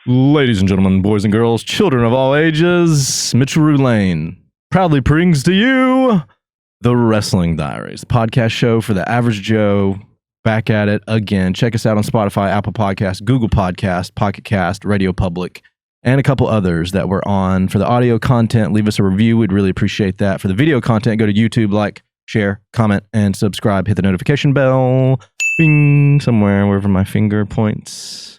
Ladies and gentlemen, boys and girls, children of all ages, Mitchell Lane proudly brings to you the Wrestling Diaries, the podcast show for the average Joe. Back at it again. Check us out on Spotify, Apple Podcasts, Google Podcasts, Pocket Cast, Radio Public, and a couple others that we're on. For the audio content, leave us a review. We'd really appreciate that. For the video content, go to YouTube, like, share, comment, and subscribe. Hit the notification bell. Bing, somewhere, wherever my finger points.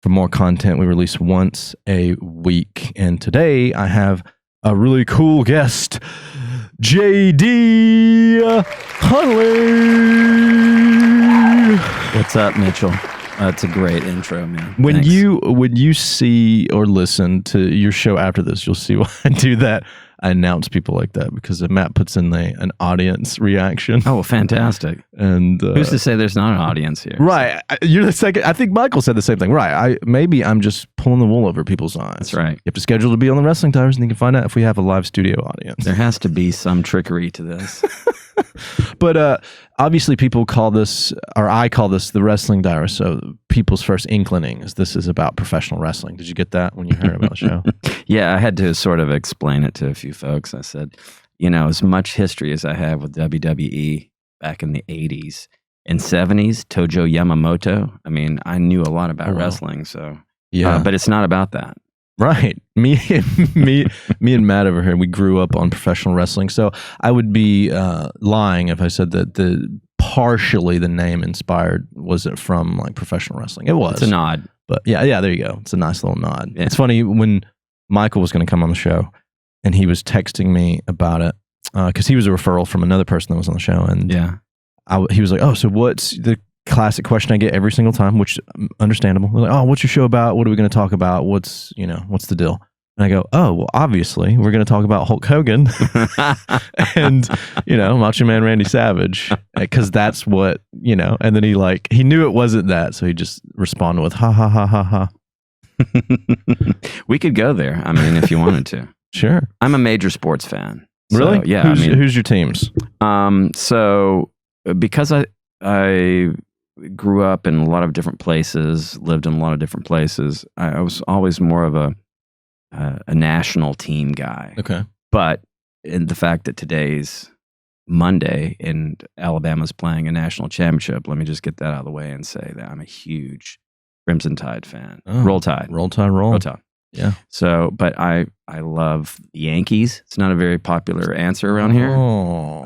For more content, we release once a week. And today, I have a really cool guest, JD Conley. What's up, Mitchell? That's a great intro, man. When you see or listen to your show after this, you'll see why I do that. I announce people like that because Matt puts in an audience reaction. Oh, fantastic! And who's to say there's not an audience here? Right, you're the second. I think Michael said the same thing. Right, maybe I'm just pulling the wool over people's eyes. That's right. You have to schedule to be on the Wrestling Diaries, and you can find out if we have a live studio audience. There has to be some trickery to this. But obviously people call this, or I call this, the Wrestling Diaries. So people's first inkling is this is about professional wrestling. Did you get that when you heard about the show? Yeah, I had to sort of explain it to a few folks. I said, as much history as I have with WWE back in the 80s and 70s, Tojo Yamamoto, I knew a lot about wrestling. So, yeah, but it's not about that. Right. Me and Matt over here, we grew up on professional wrestling. So I would be lying if I said that partially the name inspired wasn't from like professional wrestling. It was. It's a nod. But yeah, there you go. It's a nice little nod. Yeah. It's funny when Michael was going to come on the show and he was texting me about it because he was a referral from another person that was on the show. And he was like, oh, so what's the classic question I get every single time, which understandable. We're like, oh, what's your show about? What are we going to talk about? What's the deal? And I go, oh, well, obviously we're going to talk about Hulk Hogan and, Macho Man Randy Savage, because that's what, and then he knew it wasn't that. So he just responded with, ha, ha, ha, ha, ha. We could go there. If you wanted to. Sure. I'm a major sports fan. Really? So, yeah. Who's your teams? So because I grew up in a lot of different places, lived in a lot of different places, I was always more of a national team guy. Okay. But in the fact that today's Monday and Alabama's playing a national championship, let me just get that out of the way and say that I'm a huge Crimson Tide fan. Oh, Roll Tide. Roll Tide, roll. Roll Tide. Yeah. So, but I love the Yankees. It's not a very popular answer around here. Oh.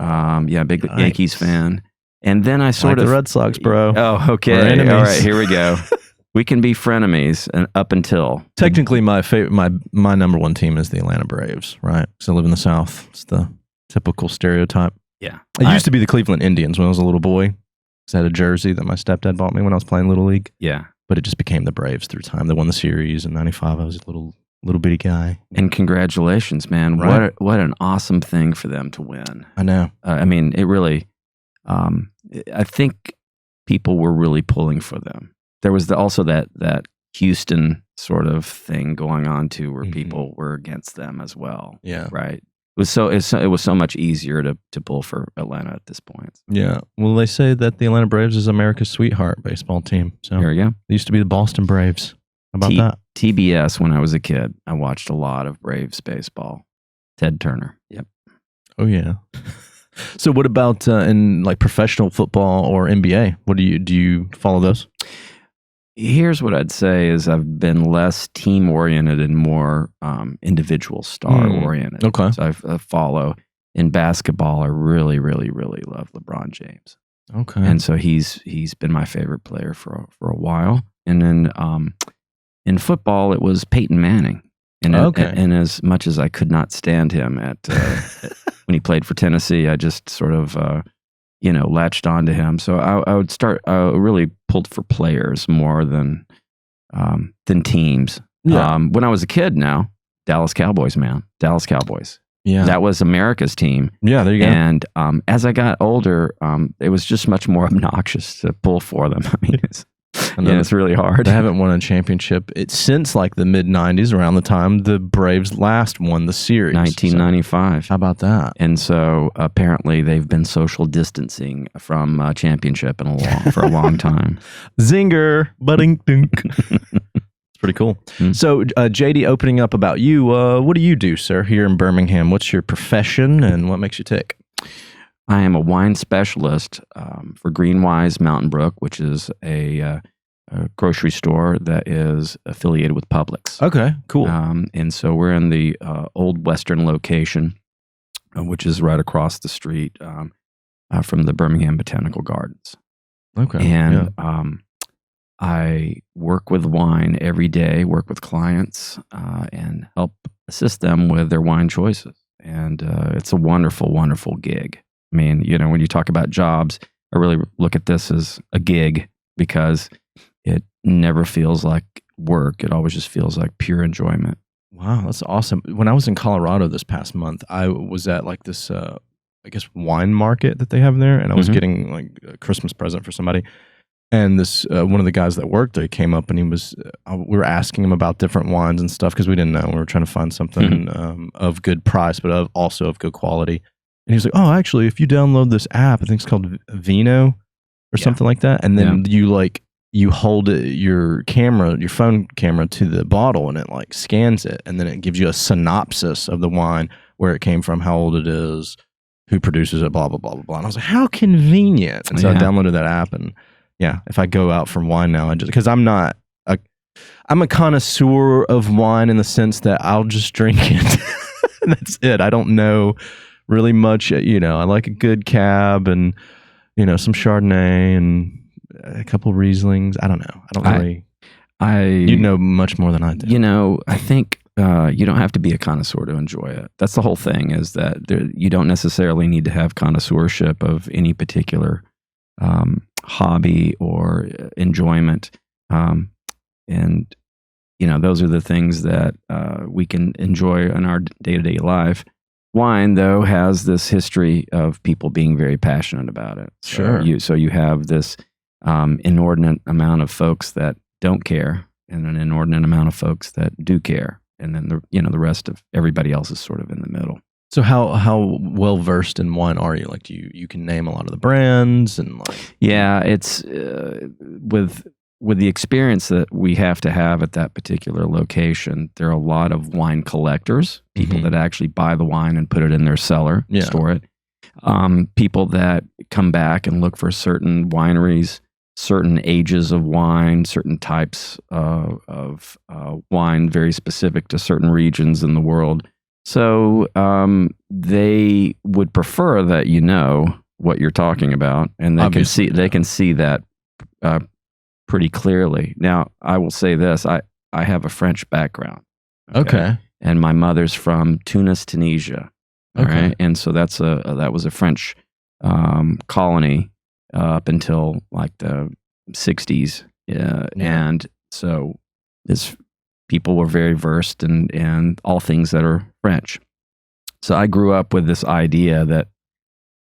Big Yikes. Yankees fan. And then I sort like of the Red Sox, bro. Oh, okay. We're enemies. All right, here we go. We can be frenemies and up until technically my favorite, my number one team is the Atlanta Braves, right? Because I live in the South. It's the typical stereotype. Yeah. It used to be the Cleveland Indians when I was a little boy. I had a jersey that my stepdad bought me when I was playing Little League. Yeah. But it just became the Braves through time. They won the series in '95. I was a little bitty guy. And congratulations, man! Right. What an awesome thing for them to win. I know. It really. I think people were really pulling for them. There was also that Houston sort of thing going on too, where people were against them as well. Yeah. Right. It was so much easier to pull for Atlanta at this point. Yeah. Well, they say that the Atlanta Braves is America's sweetheart baseball team. So there you go. They used to be the Boston Braves. How about that? TBS, when I was a kid, I watched a lot of Braves baseball. Ted Turner. Yep. Oh, yeah. So what about in like professional football or NBA? What do you follow those? Here's what I'd say is I've been less team oriented and more individual star oriented. Okay. So I follow in basketball. I really, really, really love LeBron James. Okay. And so he's been my favorite player for a while. And then in football, it was Peyton Manning. And and as much as I could not stand him when he played for Tennessee, I just sort of latched onto him. So I really pulled for players more than teams. Yeah. When I was a kid, now Dallas Cowboys, man, Dallas Cowboys. Yeah, that was America's team. Yeah, there you go. And as I got older, it was just much more obnoxious to pull for them. It's really hard. They haven't won a championship since like the mid '90s, around the time the Braves last won the series, 1995. So, how about that? And so apparently they've been social distancing from championship for a long time. Zinger, budding dunk. It's Pretty cool. So, JD, opening up about you, what do you do, sir, here in Birmingham? What's your profession and what makes you tick? I am a wine specialist for Greenwise Mountain Brook, which is a grocery store that is affiliated with Publix. Okay, cool. And so we're in the old Western location, which is right across the street from the Birmingham Botanical Gardens. Okay. And I work with wine every day, work with clients, and help assist them with their wine choices. And it's a wonderful, wonderful gig. I mean, when you talk about jobs, I really look at this as a gig because it never feels like work. It always just feels like pure enjoyment. Wow, that's awesome. When I was in Colorado this past month, I was at like this, I guess, wine market that they have there, and I was getting like a Christmas present for somebody. And this one of the guys that worked there came up, and he was, we were asking him about different wines and stuff because we didn't know. We were trying to find something of good price, but also of good quality. And he was like, "Oh, actually, if you download this app, I think it's called Vino or something like that, and then you hold your phone camera to the bottle, and it like scans it, and then it gives you a synopsis of the wine, where it came from, how old it is, who produces it, blah blah blah blah blah." And I was like, "How convenient!" And so I downloaded that app, and if I go out for wine now, because I'm a connoisseur of wine in the sense that I'll just drink it. That's it. I don't know really much. I like a good cab and some Chardonnay and a couple Rieslings. I don't know. I don't really. You know much more than I do. I think you don't have to be a connoisseur to enjoy it. That's the whole thing. Is that you don't necessarily need to have connoisseurship of any particular hobby or enjoyment, and those are the things that we can enjoy in our day-to-day life. Wine, though, has this history of people being very passionate about it. Sure. So you have this inordinate amount of folks that don't care, and an inordinate amount of folks that do care, and then the rest of everybody else is sort of in the middle. So how well versed in wine are you? Like, you can name a lot of the brands and like. Yeah, it's with the experience that we have to have at that particular location. There are a lot of wine collectors, people that actually buy the wine and put it in their cellar, store it. People that come back and look for certain wineries, certain ages of wine, certain types of wine, very specific to certain regions in the world. So they would prefer that what you're talking about, and they can see that pretty clearly. Now, I will say this: I have a French background. Okay. And my mother's from Tunis, Tunisia. Okay. Right? And so that was a French colony up until like the 60s. And so people were very versed in all things that are French. So I grew up with this idea that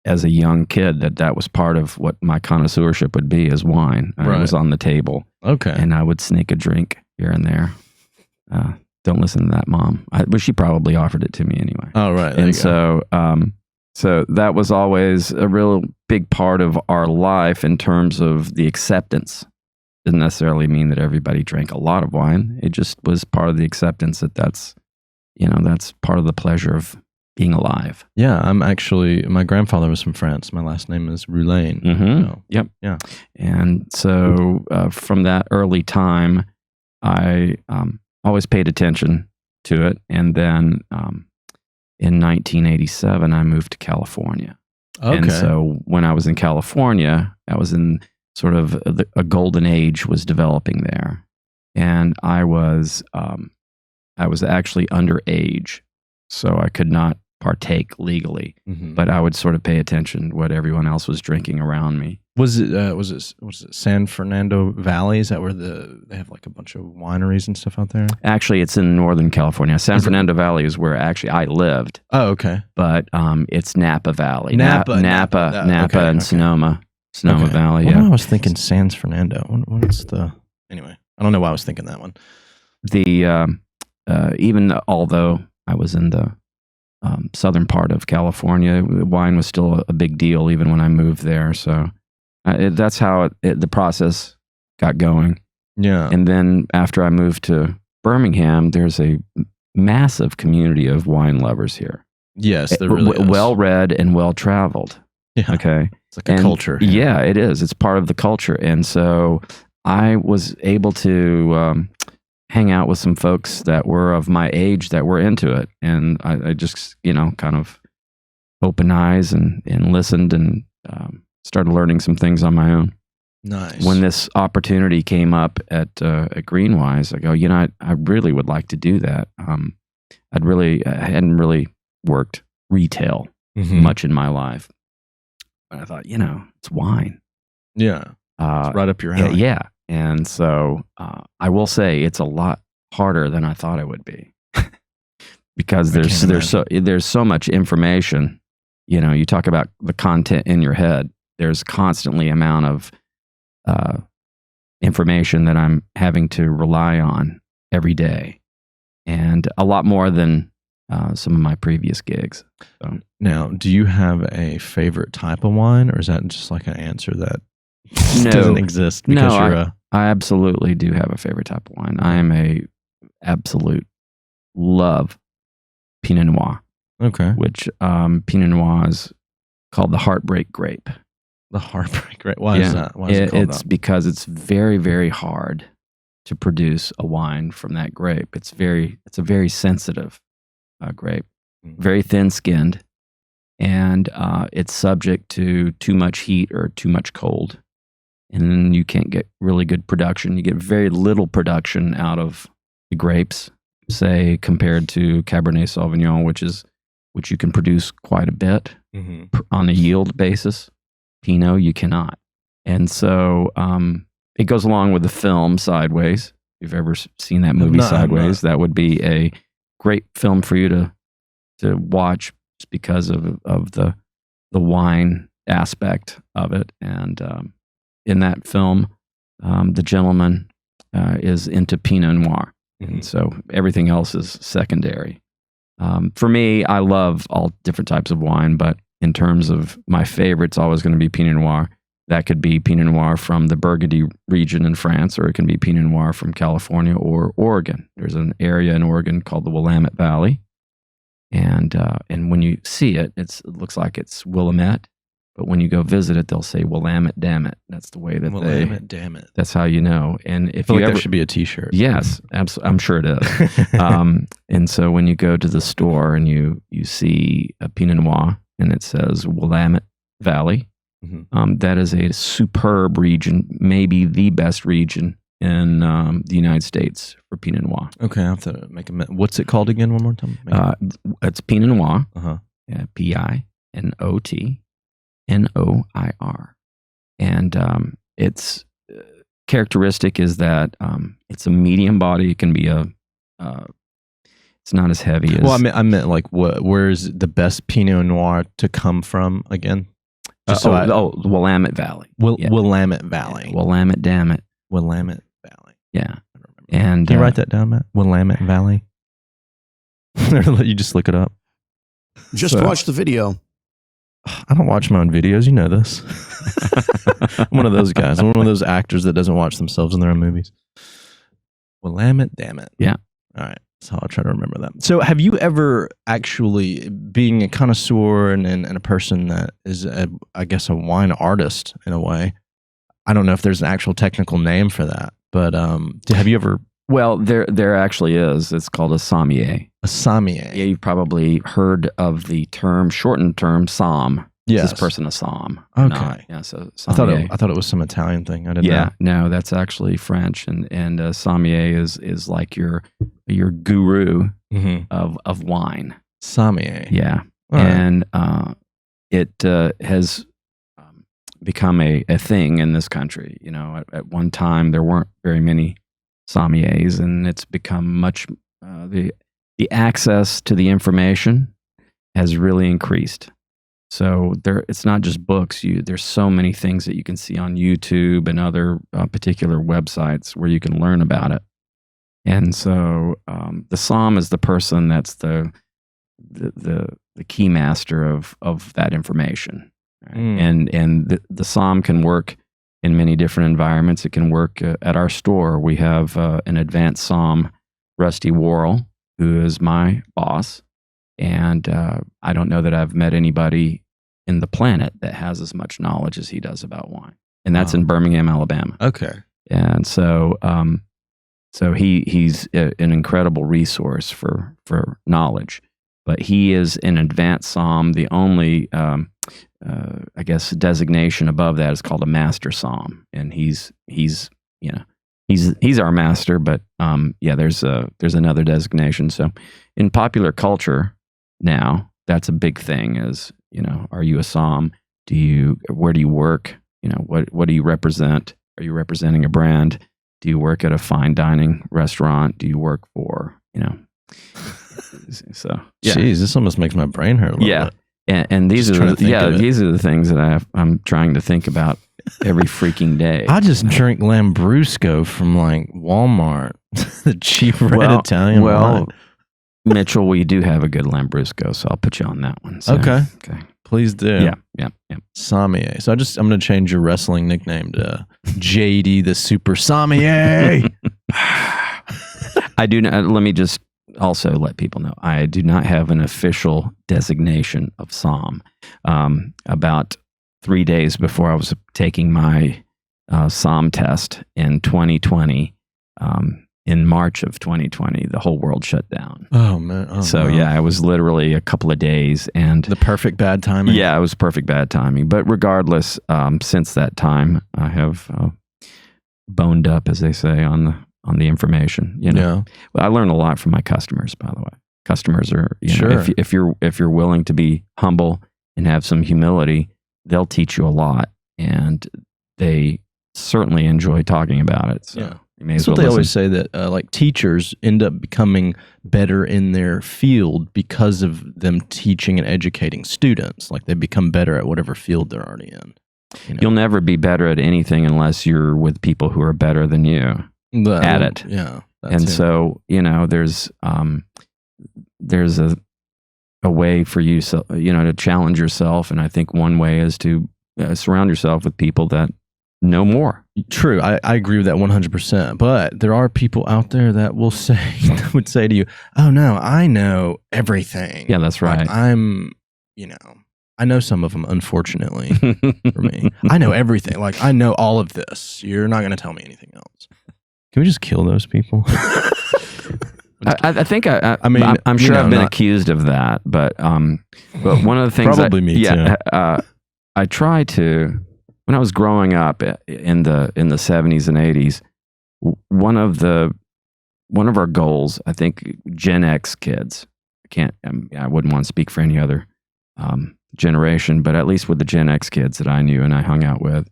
as a young kid that was part of what my connoisseurship would be, as wine. It was on the table. Okay. And I would sneak a drink here and there. Don't listen to that, Mom. But she probably offered it to me anyway. Oh, right. And so that was always a real big part of our life in terms of the acceptance. Didn't necessarily mean that everybody drank a lot of wine. It just was part of the acceptance that's part of the pleasure of being alive. Yeah, my grandfather was from France. My last name is Roulain. So, yep. Yeah. And so from that early time, I always paid attention to it. And then in 1987, I moved to California. Okay. And so when I was in California, I was in sort of a golden age was developing there. And I was actually underage, so I could not partake legally, but I would sort of pay attention to what everyone else was drinking around me. Was it San Fernando Valley? Is that where they have like a bunch of wineries and stuff out there? Actually, it's in Northern California. San Fernando Valley is where actually I lived. Oh, okay. But it's Napa Valley. Napa and Sonoma Valley. Well, I was thinking San Fernando. What's the anyway? I don't know why I was thinking that one. Even although I was in the southern part of California, wine was still a big deal even when I moved there. So that's how the process got going. Yeah. And then after I moved to Birmingham, there's a massive community of wine lovers here. Yes, there really is. Well-read and well-traveled. Yeah. Okay. It's like a culture. Yeah, it is. It's part of the culture. And so I was able to hang out with some folks that were of my age that were into it. And I just, kind of opened eyes and listened and started learning some things on my own. Nice. When this opportunity came up at Greenwise, I go, I really would like to do that. I hadn't really worked retail much in my life. But I thought, it's wine. Yeah. It's right up your alley. Yeah. And so I will say it's a lot harder than I thought it would be. Because there's so much information. You talk about the content in your head. There's constantly amount of information that I'm having to rely on every day, and a lot more than some of my previous gigs. So. Now, do you have a favorite type of wine, or is that just like an answer that No. doesn't exist? Because I absolutely do have a favorite type of wine. I am a absolute love Pinot Noir. Okay. Which Pinot Noir is called the Heartbreak Grape. The Heartbreak Grape. Why is that? Why is it called it's that? Because it's very, very hard to produce a wine from that grape. It's a very sensitive grape, very thin-skinned, and it's subject to too much heat or too much cold, and then you can't get really good production. You get very little production out of the grapes, say compared to Cabernet Sauvignon, which you can produce quite a bit on a yield basis. Pinot, you cannot. And so it goes along with the film Sideways. If you've ever seen that movie Sideways, that would be a great film for you to watch just because of the wine aspect of it. And in that film, the gentleman is into Pinot Noir. And so everything else is secondary. For me, I love all different types of wine, but in terms of my favorite, it's always going to be Pinot Noir. That could be Pinot Noir from the Burgundy region in France, or it can be Pinot Noir from California or Oregon. There's an area in Oregon called the Willamette Valley. And when you see it, it looks like it's Willamette. But when you go visit it, they'll say Willamette, damn it. That's the way that Willamette, damn it. That's how you know. And if I feel like that should be a T-shirt. Yes, absolutely. I'm sure it is. And so when you go to the store and you see a Pinot Noir and it says Willamette Valley, that is a superb region, maybe the best region in the United States for Pinot Noir. Okay, I have to make a what's it called again one more time? It's Pinot Noir. Yeah, Pinot Noir. And its characteristic is that it's a medium body. It can be it's not as heavy as... Well, I meant like, where's the best Pinot Noir to come from again? Willamette Valley. Willamette Valley. Yeah, Willamette, damn it. Willamette Valley. Yeah. And can you write that down, Matt? Willamette Valley. Let you just look it up. Just watch the video. I don't watch my own videos. You know this. I'm one of those guys. I'm one of those actors that doesn't watch themselves in their own movies. Willamette, damn it. Yeah. All right. So I'll try to remember that. So have you ever actually, being a connoisseur and a person that is, I guess, a wine artist in a way, I don't know if there's an actual technical name for that, but have you ever... Well, there actually is. It's called a sommelier. A sommelier. Yeah, you've probably heard of the term, shortened term, somm. Yes. Is this person a somm? Okay. Yeah, so sommelier. I thought it was some Italian thing. I didn't know. Yeah, no, that's actually French, and sommelier is like your guru of wine. Sommelier. Yeah, all and it has become a thing in this country. You know, at one time there weren't very many sommeliers, and it's become much the access to the information has really increased. So it's not just books. There's so many things that you can see on YouTube and other particular websites where you can learn about it. And so the somm is the person that's the key master of that information. Right? And the somm can work in many different environments. It can work at our store. We have an advanced Psalm, Rusty Worrell, who is my boss. And I don't know that I've met anybody in the planet that has as much knowledge as he does about wine. And that's in Birmingham, Alabama. Okay. And so he's an incredible resource for knowledge. But he is an advanced Psalm. The only, I guess, designation above that is called a master Psalm. And he's our master. But there's another designation. So in popular culture now, that's a big thing. Is are you a Psalm? Where do you work? What do you represent? Are you representing a brand? Do you work at a fine dining restaurant? Do you work for So Jeez, this almost makes my brain hurt a little bit. And these are the things that I'm trying to think about every freaking day. I just drink Lambrusco from like Walmart, the cheap red Italian wine. Mitchell, we do have a good Lambrusco, so I'll put you on that one. So, okay. Please do. Yeah. Sommelier. So I'm going to change your wrestling nickname to JD the Super Sommelier. I do not. Let me just also let people know I do not have an official designation of Psalm. About 3 days before I was taking my Psalm test in 2020, in March of 2020, the whole world shut down. Oh, man. I was literally a couple of days. And the perfect bad timing? Yeah, it was perfect bad timing. But regardless, since that time, I have boned up, as they say, on the information. Yeah. I learn a lot from my customers, by the way. Customers are, sure. If you're willing to be humble and have some humility, they'll teach you a lot. And they certainly enjoy talking about it. So. Yeah. That's what they always say, that like teachers end up becoming better in their field because of them teaching and educating students. Like they become better at whatever field they're already in. You'll never be better at anything unless you're with people who are better than you at it. Yeah. And so, there's a way for you, to challenge yourself. And I think one way is to surround yourself with people that know more. True. I agree with that 100%. But there are people out there that would say to you, oh no, I know everything. Yeah, that's right. Like, I know some of them, unfortunately, for me. I know everything. Like, I know all of this. You're not going to tell me anything else. Can we just kill those people? I think I'm sure I've been accused of that, but one of the things probably me too. I try to. When I was growing up in the 70s and 80s, one of our goals, I think, Gen X kids. I wouldn't want to speak for any other generation, but at least with the Gen X kids that I knew and I hung out with,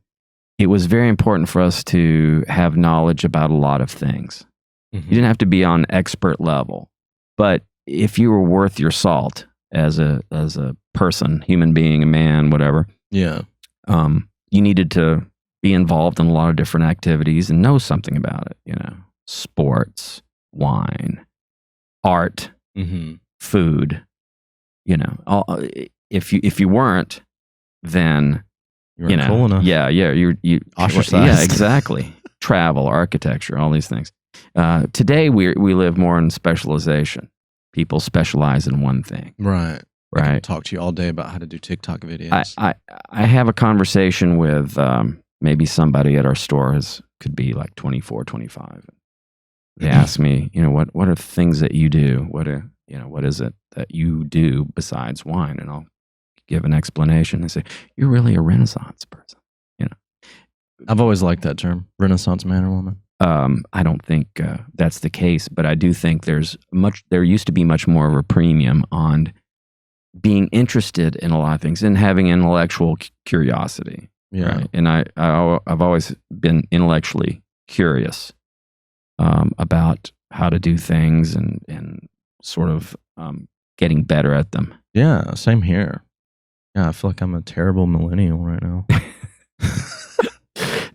it was very important for us to have knowledge about a lot of things. Mm-hmm. You didn't have to be on expert level, but if you were worth your salt as a person, human being, a man, whatever. Yeah. You needed to be involved in a lot of different activities and know something about it, sports, wine, art, food, if you weren't, then, you weren't cool enough. you ostracized. Yeah, exactly. Travel, architecture, all these things. Today we live more in specialization. People specialize in one thing. Right. Right. I can talk to you all day about how to do TikTok videos. I have a conversation with maybe somebody at our store could be like 24, 25. They ask me, what are the things that you do? What is it that you do besides wine? And I'll give an explanation and say, you're really a Renaissance person. I've always liked that term, Renaissance man or woman. I don't think that's the case, but I do think there used to be much more of a premium on being interested in a lot of things and having intellectual curiosity. Yeah. Right? And I've always been intellectually curious about how to do things and sort of getting better at them. Yeah, same here. Yeah, I feel like I'm a terrible millennial right now.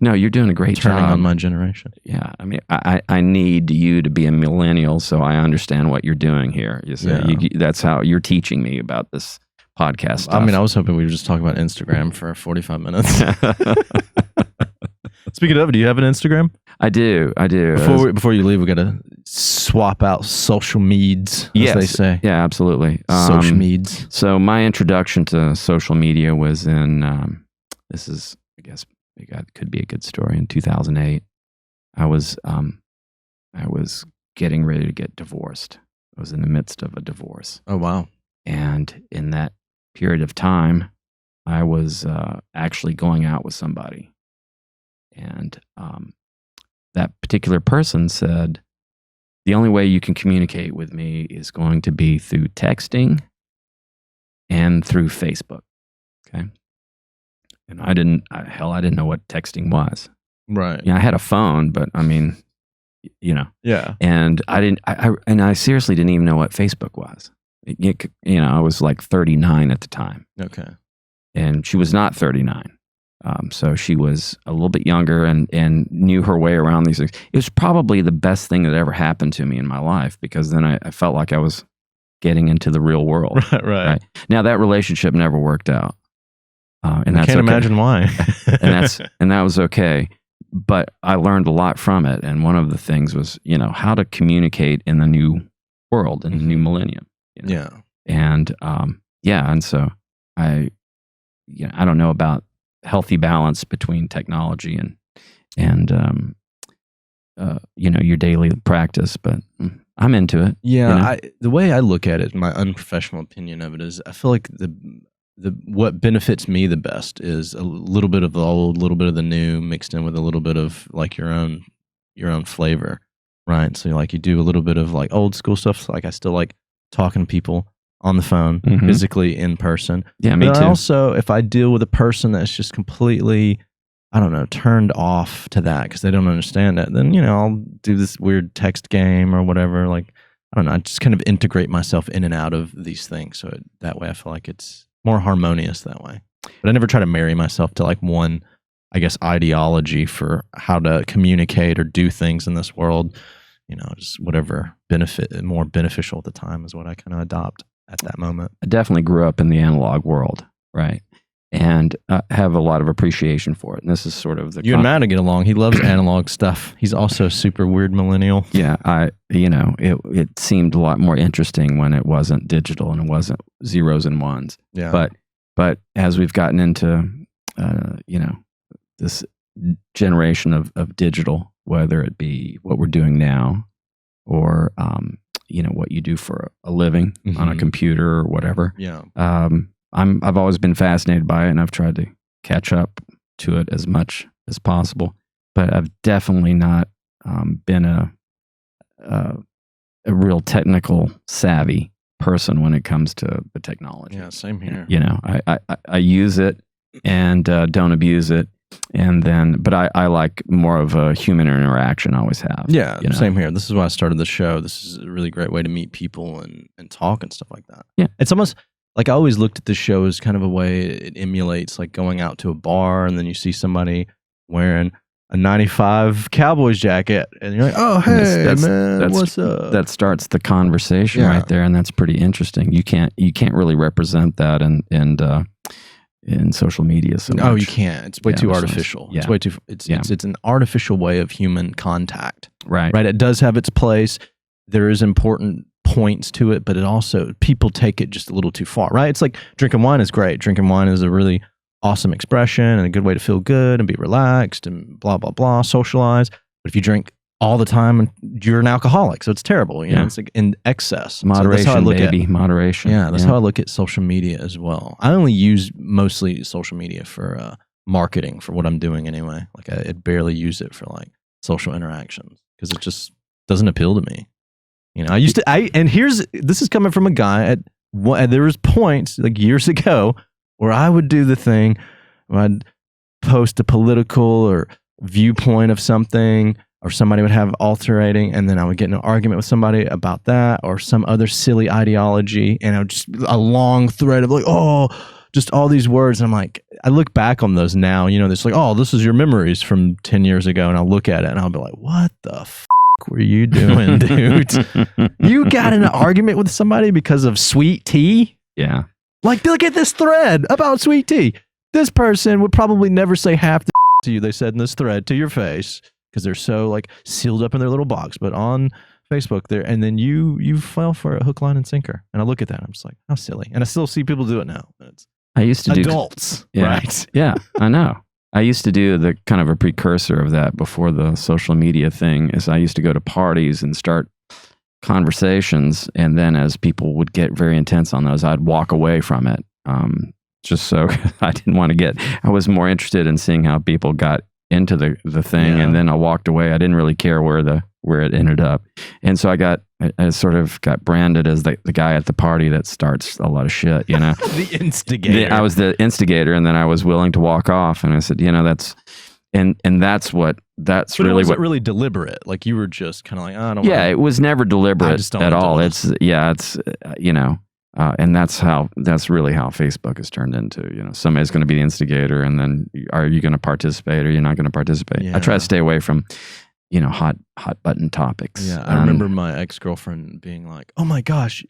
No, you're doing a great job. Turning on my generation. Yeah, I mean, I need you to be a millennial so I understand what you're doing here. You see, that's how you're teaching me about this podcast stuff. I mean, I was hoping we would just talk about Instagram for 45 minutes. Speaking of, do you have an Instagram? I do. Before you leave, we got to swap out social meds, as they say. Yeah, absolutely. Social meds. So my introduction to social media was in, this is, I guess, it could be a good story. In 2008, I was getting ready to get divorced. I was in the midst of a divorce. Oh, wow. And in that period of time, I was actually going out with somebody. And that particular person said, the only way you can communicate with me is going to be through texting and through Facebook. Okay. And I didn't know what texting was. Right. Yeah, I had a phone, but I mean, Yeah. And I seriously didn't even know what Facebook was. I was like 39 at the time. Okay. And she was not 39. So she was a little bit younger and knew her way around these things. It was probably the best thing that ever happened to me in my life, because then I felt like I was getting into the real world. Right. Now that relationship never worked out. And I can't imagine why. and that was okay. But I learned a lot from it. And one of the things was, how to communicate in the new world, in the new millennium. Yeah. And and so I don't know about healthy balance between technology and your daily practice, but I'm into it. Yeah, the way I look at it, my unprofessional opinion of it is, I feel like what benefits me the best is a little bit of the old, a little bit of the new, mixed in with a little bit of like your own flavor, right? So like you do a little bit of like old school stuff. So like I still like talking to people on the phone, physically in person. Yeah, me too. Also, if I deal with a person that's just completely, I don't know, turned off to that because they don't understand it, then, I'll do this weird text game or whatever. Like, I don't know, I just kind of integrate myself in and out of these things. So that way I feel like it's more harmonious that way. But I never try to marry myself to like one, I guess, ideology for how to communicate or do things in this world. Just whatever more beneficial at the time is what I kind of adopt at that moment. I definitely grew up in the analog world, right? And have a lot of appreciation for it. And this is sort of you and Matt get along. He loves analog stuff. He's also a super weird millennial. Yeah, it seemed a lot more interesting when it wasn't digital and it wasn't zeros and ones. Yeah. But as we've gotten into this generation of digital, whether it be what we're doing now or what you do for a living on a computer or whatever. Yeah. I've always been fascinated by it, and I've tried to catch up to it as much as possible. But I've definitely not been a real technical savvy person when it comes to the technology. Yeah, same here. I use it and don't abuse it. But I like more of a human interaction. I always have. Yeah, same here. This is why I started the show. This is a really great way to meet people and talk and stuff like that. Yeah. It's almost like I always looked at this show as kind of a way it emulates like going out to a bar and then you see somebody wearing a 95 Cowboys jacket and you're like, oh, hey, man, what's up? That starts the conversation right there, and that's pretty interesting. You can't really represent that in social media so much. Oh, you can't. It's way too artificial. Yeah. It's way too. It's an artificial way of human contact. Right. Right. It does have its place. There is important points to it, but it also people take it just a little too far. Right. It's like drinking wine is great. Drinking wine is a really awesome expression and a good way to feel good and be relaxed and blah blah blah, socialize. But if you drink all the time, you're an alcoholic, so it's terrible. You know, it's like in excess. Moderation, so that's how I look baby. Moderation. Yeah, that's how I look at social media as well. I only use mostly social media for marketing for what I'm doing anyway. Like I barely use it for like social interactions because it just doesn't appeal to me. This is coming from a guy there was points like years ago where I would do the thing where I'd post a political or viewpoint of something, or somebody would have alterating, and then I would get in an argument with somebody about that or some other silly ideology, and I would just a long thread of like, just all these words. And I'm like, I look back on those now, it's like, this is your memories from 10 years ago, and I'll look at it and I'll be like, what the were you doing, dude? You got in an argument with somebody because of sweet tea? Yeah. Like, look at this thread about sweet tea. This person would probably never say half the to you, they said in this thread to your face, because they're so like sealed up in their little box. But on Facebook there, and then you fell for a hook, line, and sinker. And I look at that, I'm just like, how silly. And I still see people do it now. I used to adults, right? Yeah, I know. I used to do the kind of a precursor of that before the social media thing. Is I used to go to parties and start conversations, and then as people would get very intense on those, I'd walk away from it. Just so I didn't want to get. I was more interested in seeing how people got into the thing, and then I walked away. I didn't really care where it ended up, and so I sort of got branded as the guy at the party that starts a lot of shit, you know. The instigator. I was the instigator, and then I was willing to walk off, and I said, you know, that's but really it wasn't what really deliberate. Like you were just kind of like, I don't. Yeah, it was never deliberate at all. It's you know. And that's really how Facebook has turned into, you know, somebody's going to be the instigator, and then are you going to participate or you're not going to participate? Yeah. I try to stay away from, you know, hot button topics. Yeah, I remember my ex-girlfriend being like, "Oh my gosh,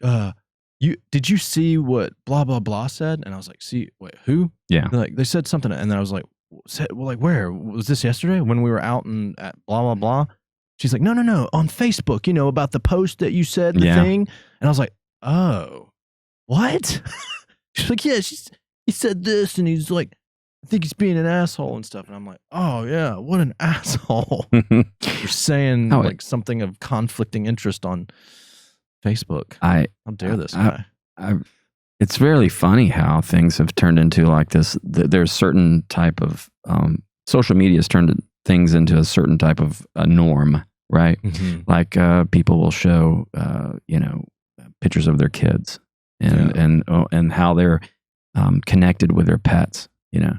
did you see what blah blah blah said?" And I was like, "See, wait, who?" Yeah, like they said something, and then I was like, "Well, like where was this yesterday when we were out and at blah blah blah?" She's like, "No, on Facebook, you know, about the post that you said the thing," and I was like, "Oh." What? She's like, yeah, he said this, and he's like, I think he's being an asshole and stuff. And I'm like, oh yeah, what an asshole. You're saying like something of conflicting interest on Facebook. How dare this guy? It's really funny how things have turned into like this. There's certain type of social media has turned things into a certain type of a norm, right? Mm-hmm. Like people will show, you know, pictures of their kids. And how they're connected with their pets, you know,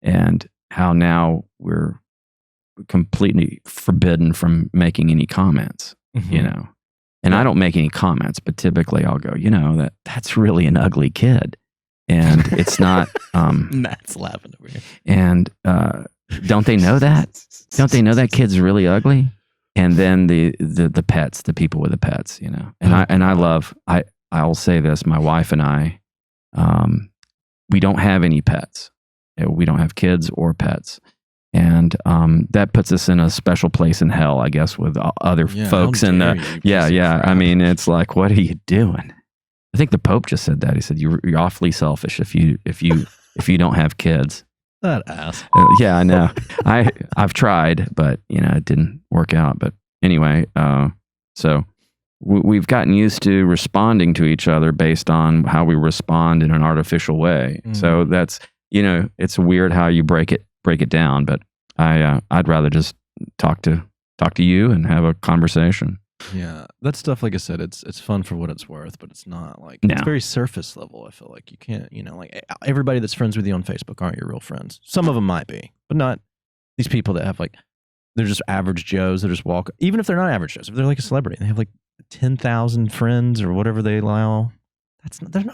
and how now we're completely forbidden from making any comments, you know. And I don't make any comments, but typically I'll go, you know, that's really an ugly kid, and it's not. Matt's laughing over here. And don't they know that? Don't they know that kid's really ugly? And then the pets, the people with the pets, you know. And I'll say this, my wife and I, we don't have any pets. We don't have kids or pets. And that puts us in a special place in hell, I guess, with other folks. And I mean, it's like, what are you doing? I think the Pope just said that. He said, you're awfully selfish if you don't have kids. That ass. Yeah, I know. I've tried, but you know, it didn't work out. But anyway, so we've gotten used to responding to each other based on how we respond in an artificial way. Mm. So that's, you know, it's weird how you break it down, but I'd rather just talk to you and have a conversation. Yeah, that stuff, like I said, it's fun for what it's worth, but it's not like, it's very surface level. I feel like you can't, you know, like everybody that's friends with you on Facebook aren't your real friends. Some of them might be, but not these people that have like, they're just average Joes that just walk, even if they're not average Joes, if they're like a celebrity, they have like 10,000 friends or whatever they allow.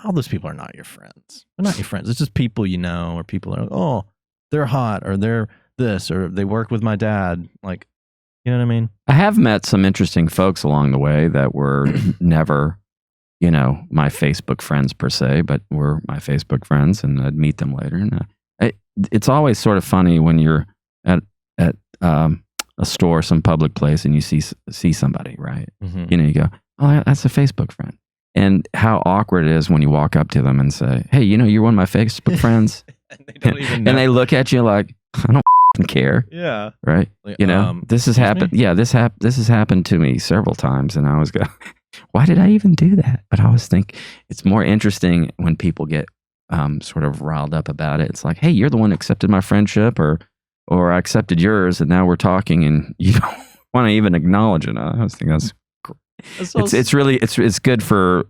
All those people are not your friends. They're not your friends. It's just people you know, or people are like, oh, they're hot, or they're this, or they work with my dad. Like, you know what I mean? I have met some interesting folks along the way that were never, you know, my Facebook friends per se, but were my Facebook friends, and I'd meet them later. And it's always sort of funny when you're at a store, some public place, and you see somebody, right? Mm-hmm. You know, you go, oh, that's a Facebook friend. And how awkward it is when you walk up to them and say, hey, you know, you're one of my Facebook friends. And they don't even know. And they look at you like, I don't care. Yeah. Right. Like, you know, this has happened. Yeah. This has happened to me several times. And I always go, why did I even do that? But I always think it's more interesting when people get sort of riled up about it. It's like, hey, you're the one who accepted my friendship, or I accepted yours, and now we're talking, and you don't want to even acknowledge it. I always think that's great. It's good for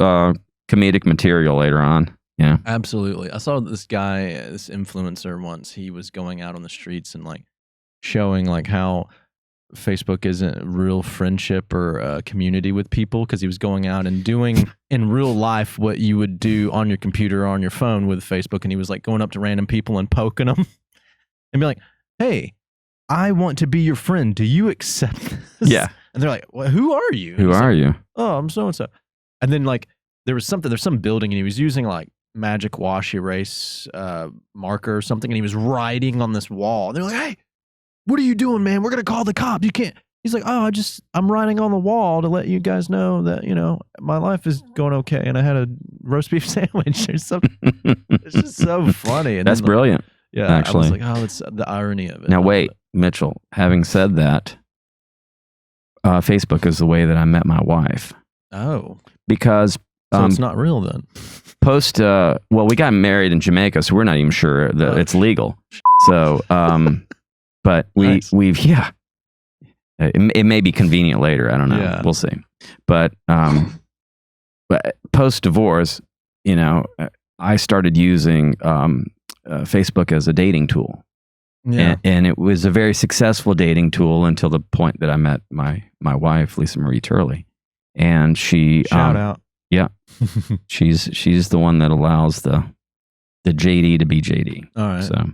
comedic material later on. Yeah, absolutely. I saw this guy, this influencer once. He was going out on the streets and like showing like how Facebook isn't real friendship or community with people, because he was going out and doing in real life what you would do on your computer or on your phone with Facebook, and he was like going up to random people and poking them and be like, hey, I want to be your friend. Do you accept this? Yeah. And they're like, well, who are you? Who are you? Oh, I'm so-and-so. And then like there's some building, and he was using like magic wash erase marker or something, and he was writing on this wall. And they're like, hey, what are you doing, man? We're going to call the cops. You can't. He's like, oh, I'm writing on the wall to let you guys know that, my life is going okay. And I had a roast beef sandwich or something. It's just so funny. And That's brilliant. Yeah. Actually. I was like, oh, it's the irony of it. Now, wait, Mitchell, having said that, Facebook is the way that I met my wife. Oh. Because so it's not real then. We got married in Jamaica, so we're not even sure that it's legal. So, but we've it may be convenient later. I don't know. Yeah. We'll see. But post divorce, I started using Facebook as a dating tool. Yeah. And it was a very successful dating tool until the point that I met my wife, Lisa Marie Turley, and she shout out. Yeah, she's the one that allows the JD to be JD. All right. So,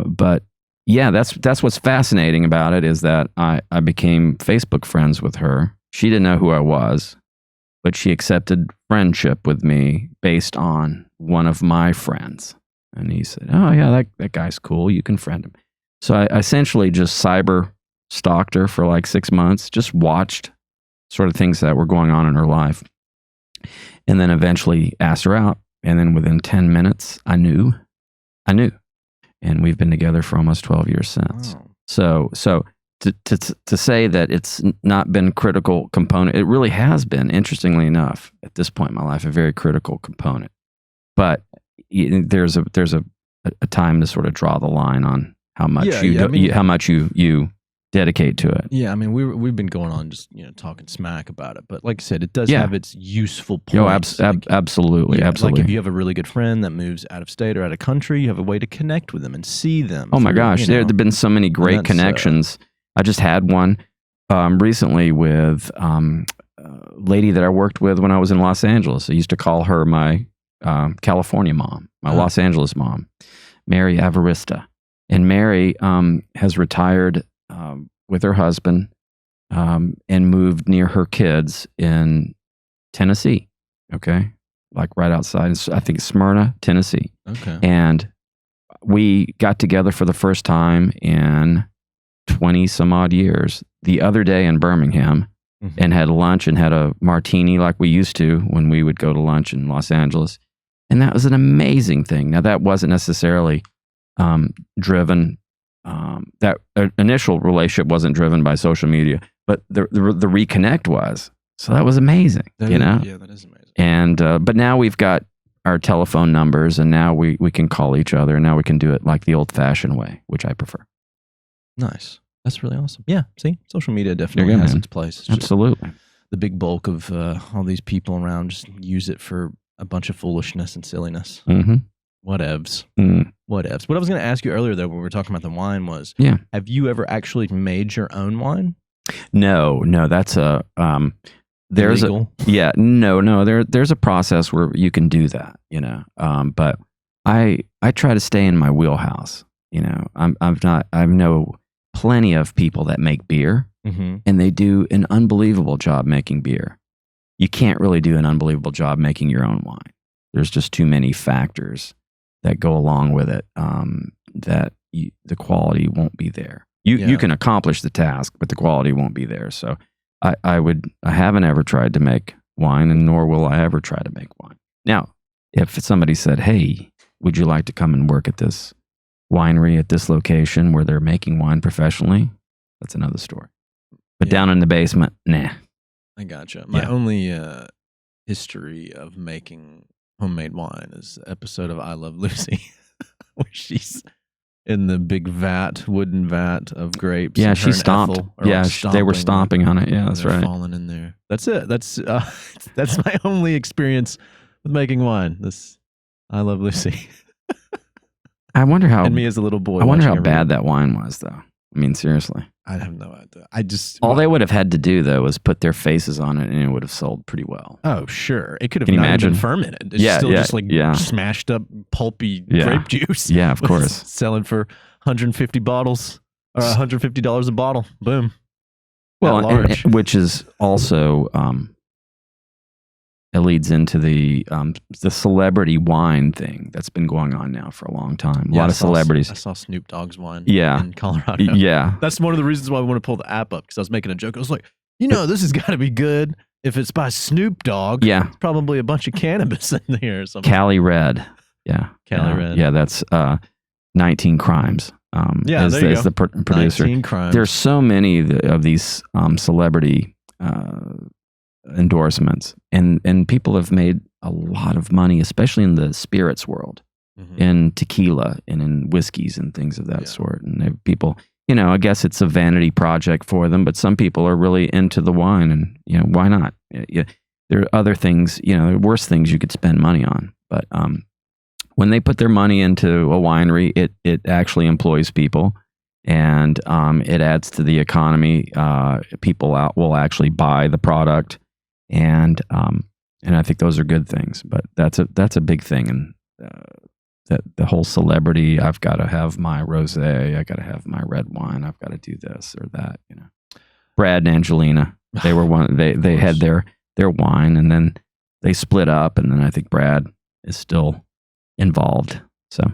but yeah, that's what's fascinating about it is that I became Facebook friends with her. She didn't know who I was, but she accepted friendship with me based on one of my friends. And he said, oh, yeah, that guy's cool. You can friend him. So I essentially just cyber stalked her for like 6 months, just watched sort of things that were going on in her life. And then eventually asked her out. And then within 10 minutes, I knew. And we've been together for almost 12 years since. Wow. So to say that it's not been a critical component, it really has been, interestingly enough, at this point in my life, a very critical component. But there's a time to sort of draw the line on how much how much you dedicate to it. Yeah, I mean we've been going on just talking smack about it, but like I said, it does have its useful points. Absolutely. Like if you have a really good friend that moves out of state or out of country, you have a way to connect with them and see them. Oh my gosh, there have been so many great connections. I just had one recently with a lady that I worked with when I was in Los Angeles. I used to call her my California mom, my Los Angeles mom, Mary Avarista. And Mary has retired with her husband and moved near her kids in Tennessee. Okay. Like right outside, I think Smyrna, Tennessee. Okay. And we got together for the first time in 20 some odd years the other day in Birmingham and had lunch and had a martini like we used to when we would go to lunch in Los Angeles. And that was an amazing thing. Now, that wasn't necessarily driven. That initial relationship wasn't driven by social media, but the reconnect was. So that was amazing. Yeah, that is amazing. And but now we've got our telephone numbers, and now we can call each other. And now we can do it like the old-fashioned way, which I prefer. Nice. That's really awesome. Yeah. See, social media definitely has its place. It's absolutely. The big bulk of all these people around just use it for a bunch of foolishness and silliness. Mm-hmm. Whatevs. Mm. Whatevs. What I was going to ask you earlier, though, when we were talking about the wine was, have you ever actually made your own wine? No, that's a, there's illegal? There's a process where you can do that, but I try to stay in my wheelhouse. I know plenty of people that make beer and they do an unbelievable job making beer. You can't really do an unbelievable job making your own wine. There's just too many factors that go along with it that the quality won't be there. You can accomplish the task, but the quality won't be there. So I haven't ever tried to make wine, and nor will I ever try to make wine. Now, if somebody said, hey, would you like to come and work at this winery at this location where they're making wine professionally? That's another story. But down in the basement, nah. I gotcha. My only history of making homemade wine is the episode of I Love Lucy, where she's in the big wooden vat of grapes. Yeah, she stomped. They were stomping on it. Yeah, that's right. Falling in there. That's it. That's my only experience with making wine. This I Love Lucy. I wonder how. And me as a little boy. I wonder how bad that wine was, though. I mean, seriously. I have no idea. All they would have had to do, though, was put their faces on it, and it would have sold pretty well. Oh, sure. It could have not been fermented. It's still just like smashed up, pulpy grape juice. Yeah, of course. Selling for 150 bottles or $150 a bottle. Boom. Well, which is also it leads into the celebrity wine thing that's been going on now for a long time. A lot of celebrities. I saw Snoop Dogg's wine in Colorado. Yeah. That's one of the reasons why we want to pull the app up, because I was making a joke. I was like, this has got to be good. If it's by Snoop Dogg, it's probably a bunch of cannabis in here or something. Cali Red. Yeah. Cali Red. Yeah, that's 19 Crimes. Is the producer. 19 Crimes. There's so many of these celebrity endorsements, and people have made a lot of money, especially in the spirits world, in tequila and in whiskeys and things of that sort. And people, I guess it's a vanity project for them, but some people are really into the wine, and why not? There are other things, worse things you could spend money on, but when they put their money into a winery, it actually employs people, and it adds to the economy. People will actually buy the product, and I think those are good things. But that's a big thing, and that the whole celebrity. I've got to have my rosé. I got to have my red wine. I've got to do this or that. Brad and Angelina, they were one. They had their wine, and then they split up, and then I think Brad is still involved. So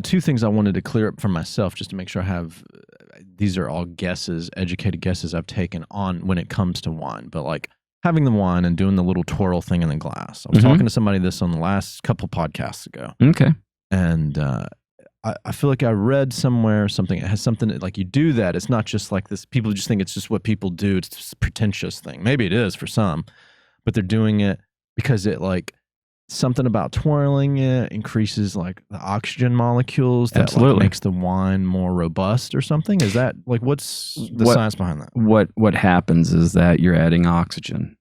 two things I wanted to clear up for myself, just to make sure I have, these are all guesses, educated guesses I've taken on when it comes to wine, but like having the wine and doing the little twirl thing in the glass. I was talking to somebody this on the last couple podcasts ago. Okay. And I feel like I read somewhere something, it has something like you do that. It's not just like this. People just think it's just what people do. It's just a pretentious thing. Maybe it is for some, but they're doing it because it like, something about twirling it increases like the oxygen molecules that like, makes the wine more robust or something. Is that like what's the science behind that? What happens is that you're adding oxygen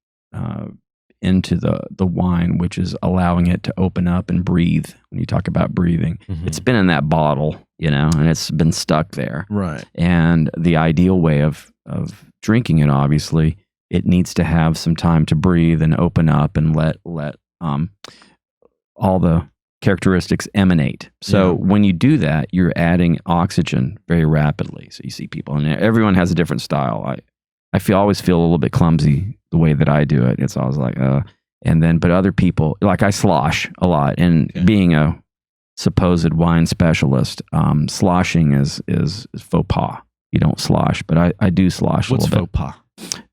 into the wine, which is allowing it to open up and breathe. When you talk about breathing, it's been in that bottle, and it's been stuck there. Right. And the ideal way of drinking it, obviously, it needs to have some time to breathe and open up and let all the characteristics emanate. So when you do that, you're adding oxygen very rapidly. So you see people, and everyone has a different style. I always feel a little bit clumsy the way that I do it. It's always like, but other people, like I slosh a lot, and being a supposed wine specialist, sloshing is faux pas. You don't slosh, but I do slosh a little bit. What's faux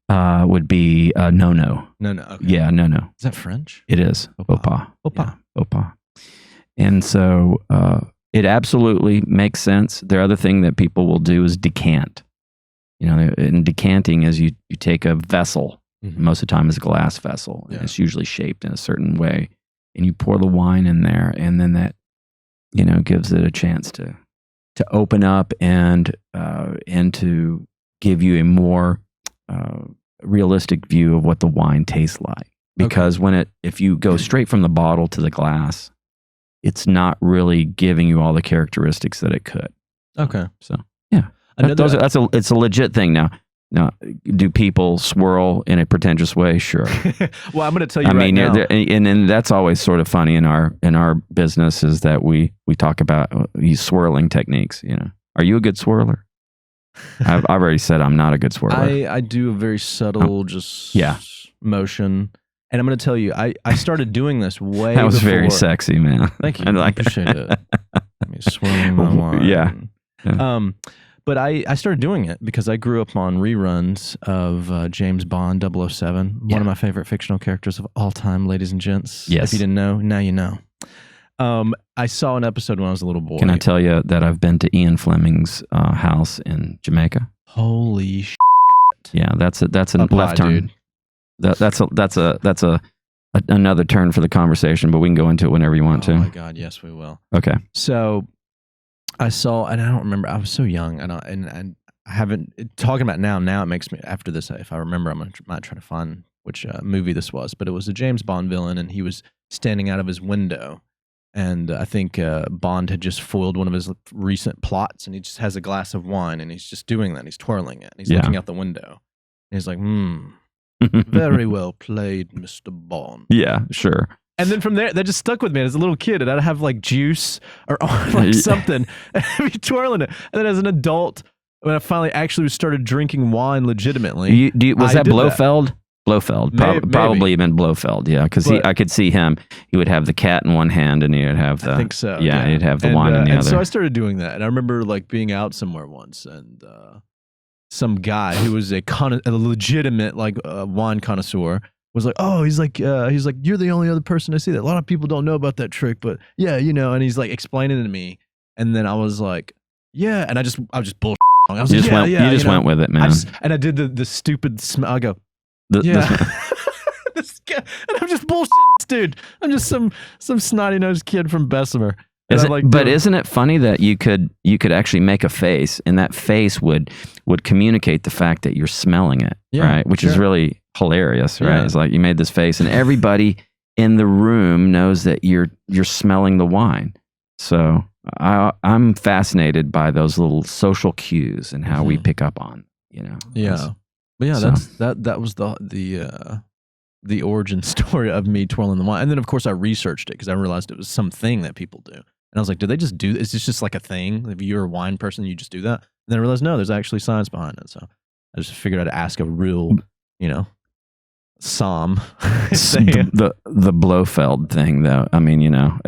pas? Would be no. Okay. Yeah, no. Is that French? It is. Faux pas. Faux pas. Yeah, faux pas. And so it absolutely makes sense. The other thing that people will do is decant. And decanting is you take a vessel, most of the time it's a glass vessel, and it's usually shaped in a certain way, and you pour the wine in there, and then that, gives it a chance to open up and to give you a more realistic view of what the wine tastes like. Because if you go straight from the bottle to the glass, it's not really giving you all the characteristics that it could. Okay. So yeah, it's a legit thing now. Now, do people swirl in a pretentious way? Sure. Well, I'm going to tell you now. And that's always sort of funny in our business, is that we talk about these swirling techniques. Are you a good swirler? I've already said I'm not a good swirler. I do a very subtle, motion. And I'm going to tell you, I started doing this way That was before. very sexy, man. Thank you. I appreciate it. I mean, swirling my wine. Yeah. But I started doing it because I grew up on reruns of James Bond 007, one of my favorite fictional characters of all time, ladies and gents. Yes. If you didn't know, now you know. I saw an episode when I was a little boy. Can I tell you that I've been to Ian Fleming's house in Jamaica? Holy shit. Yeah, that's a left turn. Dude. That's another turn for the conversation, but we can go into it whenever you want to. Oh my God, yes, we will. Okay. So I saw, and I don't remember, I was so young, and I haven't, talking about now it makes me, after this, if I remember, might try to find which movie this was, but it was a James Bond villain, and he was standing out of his window, and I think Bond had just foiled one of his recent plots, and he just has a glass of wine, and he's just doing that, he's twirling it, and he's looking out the window, and he's like, very well played, Mr. Bond. Yeah, sure. And then from there, that just stuck with me as a little kid. And I'd have like juice or like something, and I'd be twirling it. And then as an adult, when I finally actually started drinking wine legitimately, was that Blofeld? Blofeld. Probably even Blofeld, yeah. Because I could see him. He would have the cat in one hand and he would have the... I think so. Yeah, he'd have the wine in the other. So I started doing that. And I remember like being out somewhere once and some guy who was a legitimate like wine connoisseur was like, oh, he's like, you're the only other person I see that. A lot of people don't know about that trick, but yeah, you know, and he's like explaining it to me. And then I was like, yeah. And I was just bullshit. I was you just went with it, man. And I did the stupid smell. I go, this guy, and I'm just bullshit, dude. I'm just some snotty nosed kid from Bessemer. Isn't it funny that you could actually make a face, and that face would communicate the fact that you're smelling it, right? Which is really hilarious, right? It's like you made this face, and everybody in the room knows that you're smelling the wine. So I'm fascinated by those little social cues and how we pick up on, you know. Yeah. But yeah, that was the origin story of me twirling the wine. And then of course I researched it because I realized it was something that people do. And I was like, do they just do this? Is this just like a thing? If you're a wine person, you just do that? And then I realized, no, there's actually science behind it. So I just figured I'd ask a real, you know, Somm. the Blofeld thing though. I mean, you know,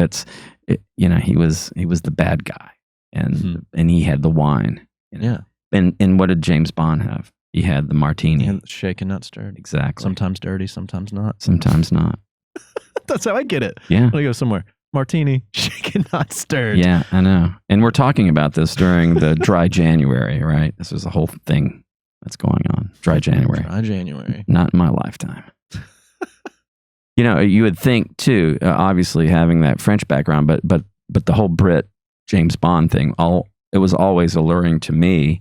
he was the bad guy and he had the wine. You know? Yeah. And what did James Bond have? He had the martini. And shaken, not stirred. Exactly. Sometimes dirty, sometimes not. Sometimes not. That's how I get it. Yeah. When I go somewhere. Martini, shaken, not stirred. Yeah, I know. And we're talking about this during the dry January, right? This is a whole thing that's going on. Dry January. Dry January. Not in my lifetime. You know, you would think too, obviously having that French background, but the whole Brit James Bond thing, it was always alluring to me.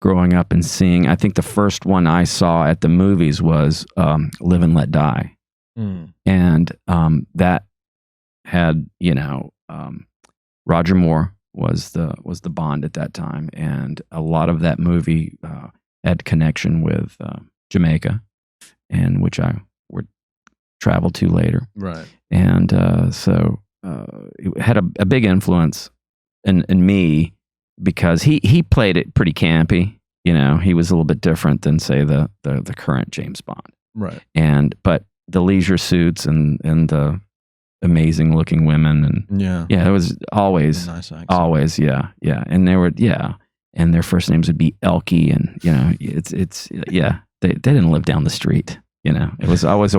Growing up and seeing, I think the first one I saw at the movies was Live and Let Die. And that had, you know, Roger Moore was the Bond at that time. And a lot of that movie had connection with Jamaica, and which I would travel to later. Right. And so it had a big influence in me, because he played it pretty campy. You know, he was a little bit different than, say, the current James Bond. Right. But the leisure suits and the amazing looking women and it was always nice always and they were and their first names would be Elkie, and you know they didn't live down the street. You know, it was always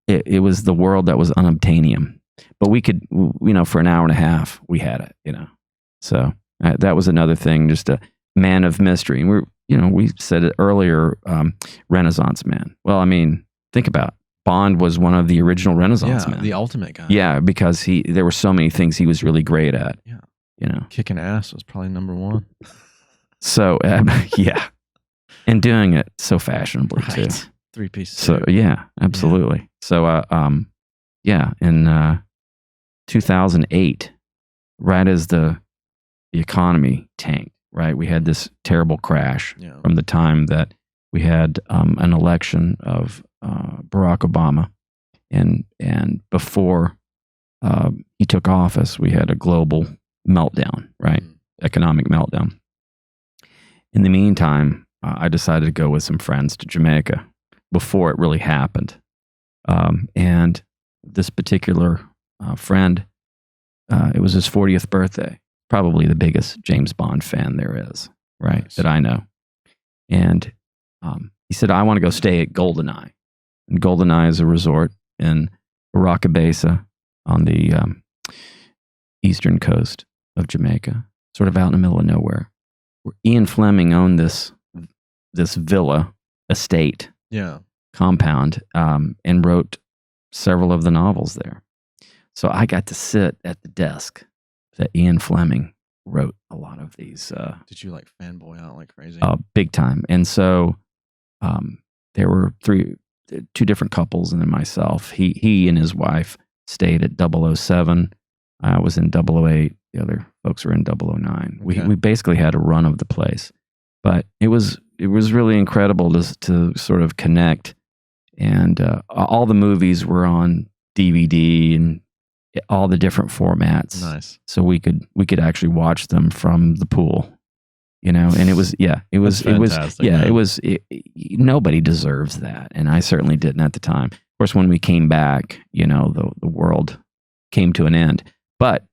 it was the world that was unobtainium, but we could, you know, for an hour and a half we had it. You know, so. That was another thing, just a man of mystery. And we said it earlier, Renaissance man. Well, I mean, think about it. Bond was one of the original Renaissance men. The ultimate guy. Yeah, because there were so many things he was really great at. Yeah. You know, kicking ass was probably number one. So, yeah. And doing it so fashionably too. 3 pieces. So, yeah, absolutely. Yeah. So, in 2008, right as the economy tanked, right? We had this terrible crash from the time that we had an election of Barack Obama, and before he took office, we had a global meltdown, right? Economic meltdown. In the meantime, I decided to go with some friends to Jamaica before it really happened. And this particular friend, it was his 40th birthday. Probably the biggest James Bond fan there is, right? Nice. That I know. And he said, I want to go stay at Goldeneye. And Goldeneye is a resort in Baracabeza on the eastern coast of Jamaica, sort of out in the middle of nowhere, where Ian Fleming owned this villa estate compound and wrote several of the novels there. So I got to sit at the desk that Ian Fleming wrote a lot of these. Did you like fanboy out like crazy? Big time. And so there were two different couples and then myself. He and his wife stayed at 007. I was in 008. The other folks were in 009. Okay. We basically had a run of the place. But it was really incredible to sort of connect. And all the movies were on DVD and all the different formats. Nice. So we could actually watch them from the pool. And it was fantastic, nobody deserves that. And I certainly didn't at the time. Of course, when we came back, the world came to an end, but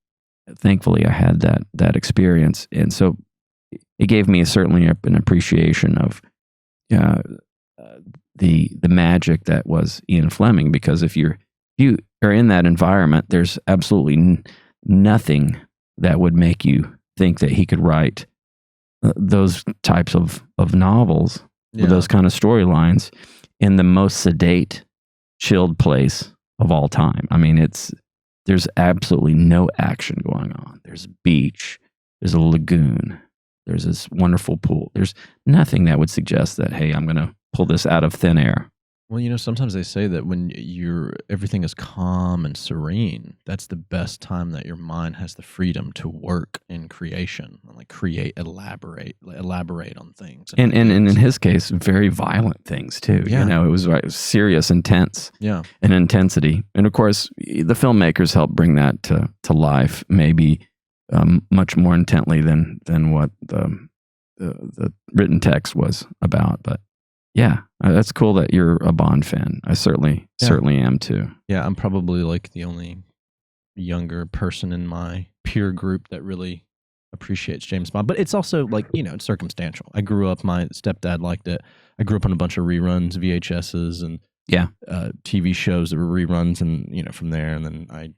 thankfully I had that experience. And so it gave me certainly an appreciation of the magic that was Ian Fleming, because if you are in that environment, there's absolutely nothing that would make you think that he could write those types of novels with those kind of storylines in the most sedate, chilled place of all time. I mean, there's absolutely no action going on. There's a beach, there's a lagoon, there's this wonderful pool. There's nothing that would suggest that, hey, I'm going to pull this out of thin air. Well, sometimes they say that when everything is calm and serene, that's the best time that your mind has the freedom to work in creation, like elaborate on things. And in his case, very violent things too. Yeah. It was serious, intense. Yeah. And intensity. And of course, the filmmakers helped bring that to life, maybe much more intently than what the written text was about. But yeah, that's cool that you're a Bond fan. I certainly am too. Yeah, I'm probably like the only younger person in my peer group that really appreciates James Bond. But it's also like, it's circumstantial. I grew up, my stepdad liked it. I grew up on a bunch of reruns, VHSs, and TV shows that were reruns, and from there. And then I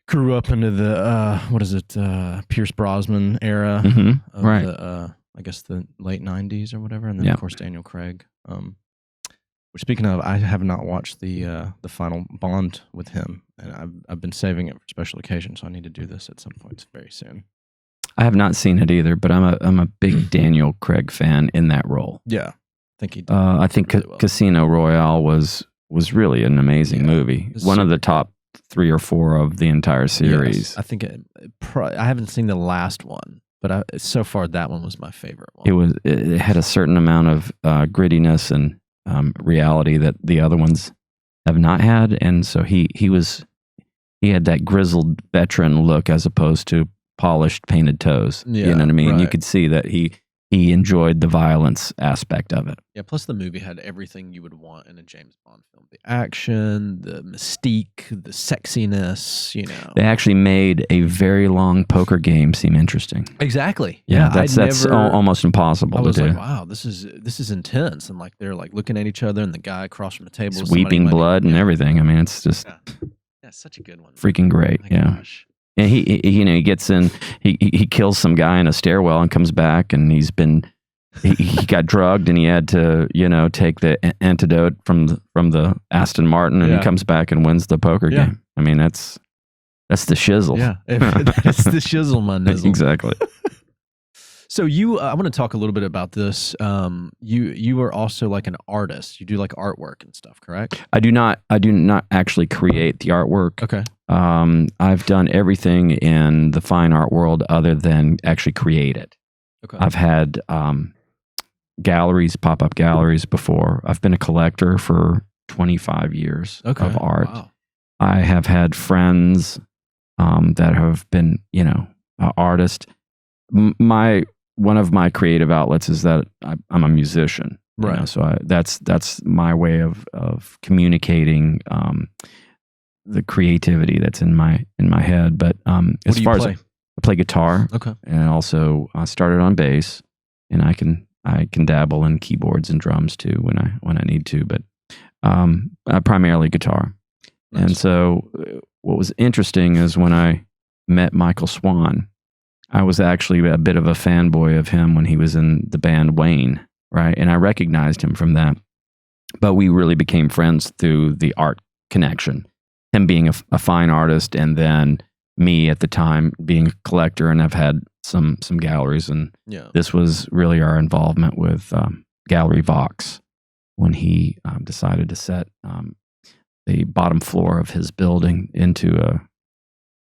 grew up into the Pierce Brosnan era of the I guess the late 90s or whatever, and then of course Daniel Craig. Which, speaking of, I have not watched the final Bond with him, and I've been saving it for special occasions, so I need to do this at some point very soon. I have not seen it either, but I'm a big Daniel Craig fan in that role. Yeah, I think he did. I think really well. Casino Royale was really an amazing movie. One of the top 3 or 4 of the entire series. Yes, I think I haven't seen the last one. But so far, that one was my favorite one. It had a certain amount of grittiness and reality that the other ones have not had, and so he had that grizzled veteran look as opposed to polished painted toes. Yeah, you know what I mean? Right. You could see that he enjoyed the violence aspect of it. Yeah, plus the movie had everything you would want in a James Bond film. The action, the mystique, the sexiness, They actually made a very long poker game seem interesting. Exactly. Yeah, that's almost impossible to do. I was like, wow, this is intense. And like they're like looking at each other, and the guy across from the table is weeping blood and everything. I mean, it's just such a good one. Freaking great. Gosh. And he gets in, he kills some guy in a stairwell and comes back, and he got drugged, and he had to, take the antidote from the Aston Martin, and he comes back and wins the poker game. I mean, that's the shizzle. Yeah, that's the shizzle, my nizzle. Exactly. So I want to talk a little bit about this. You are also like an artist. You do like artwork and stuff, correct? I do not actually create the artwork. Okay. I've done everything in the fine art world other than actually create it. Okay. I've had pop-up galleries before. I've been a collector for 25 years of art. Wow. I have had friends that have been, artists. One of my creative outlets is that I'm a musician, right? So that's my way of communicating the creativity that's in my head. But as far as I play guitar, okay, and also I started on bass, and I can dabble in keyboards and drums too when I need to, but primarily guitar. Nice. And so what was interesting is when I met Michael Swan, I was actually a bit of a fanboy of him when he was in the band Wayne, right? And I recognized him from that. But we really became friends through the art connection. Him being a fine artist, and then me at the time being a collector, and I've had some galleries. And this was really our involvement with Gallery Vox when he decided to set the bottom floor of his building into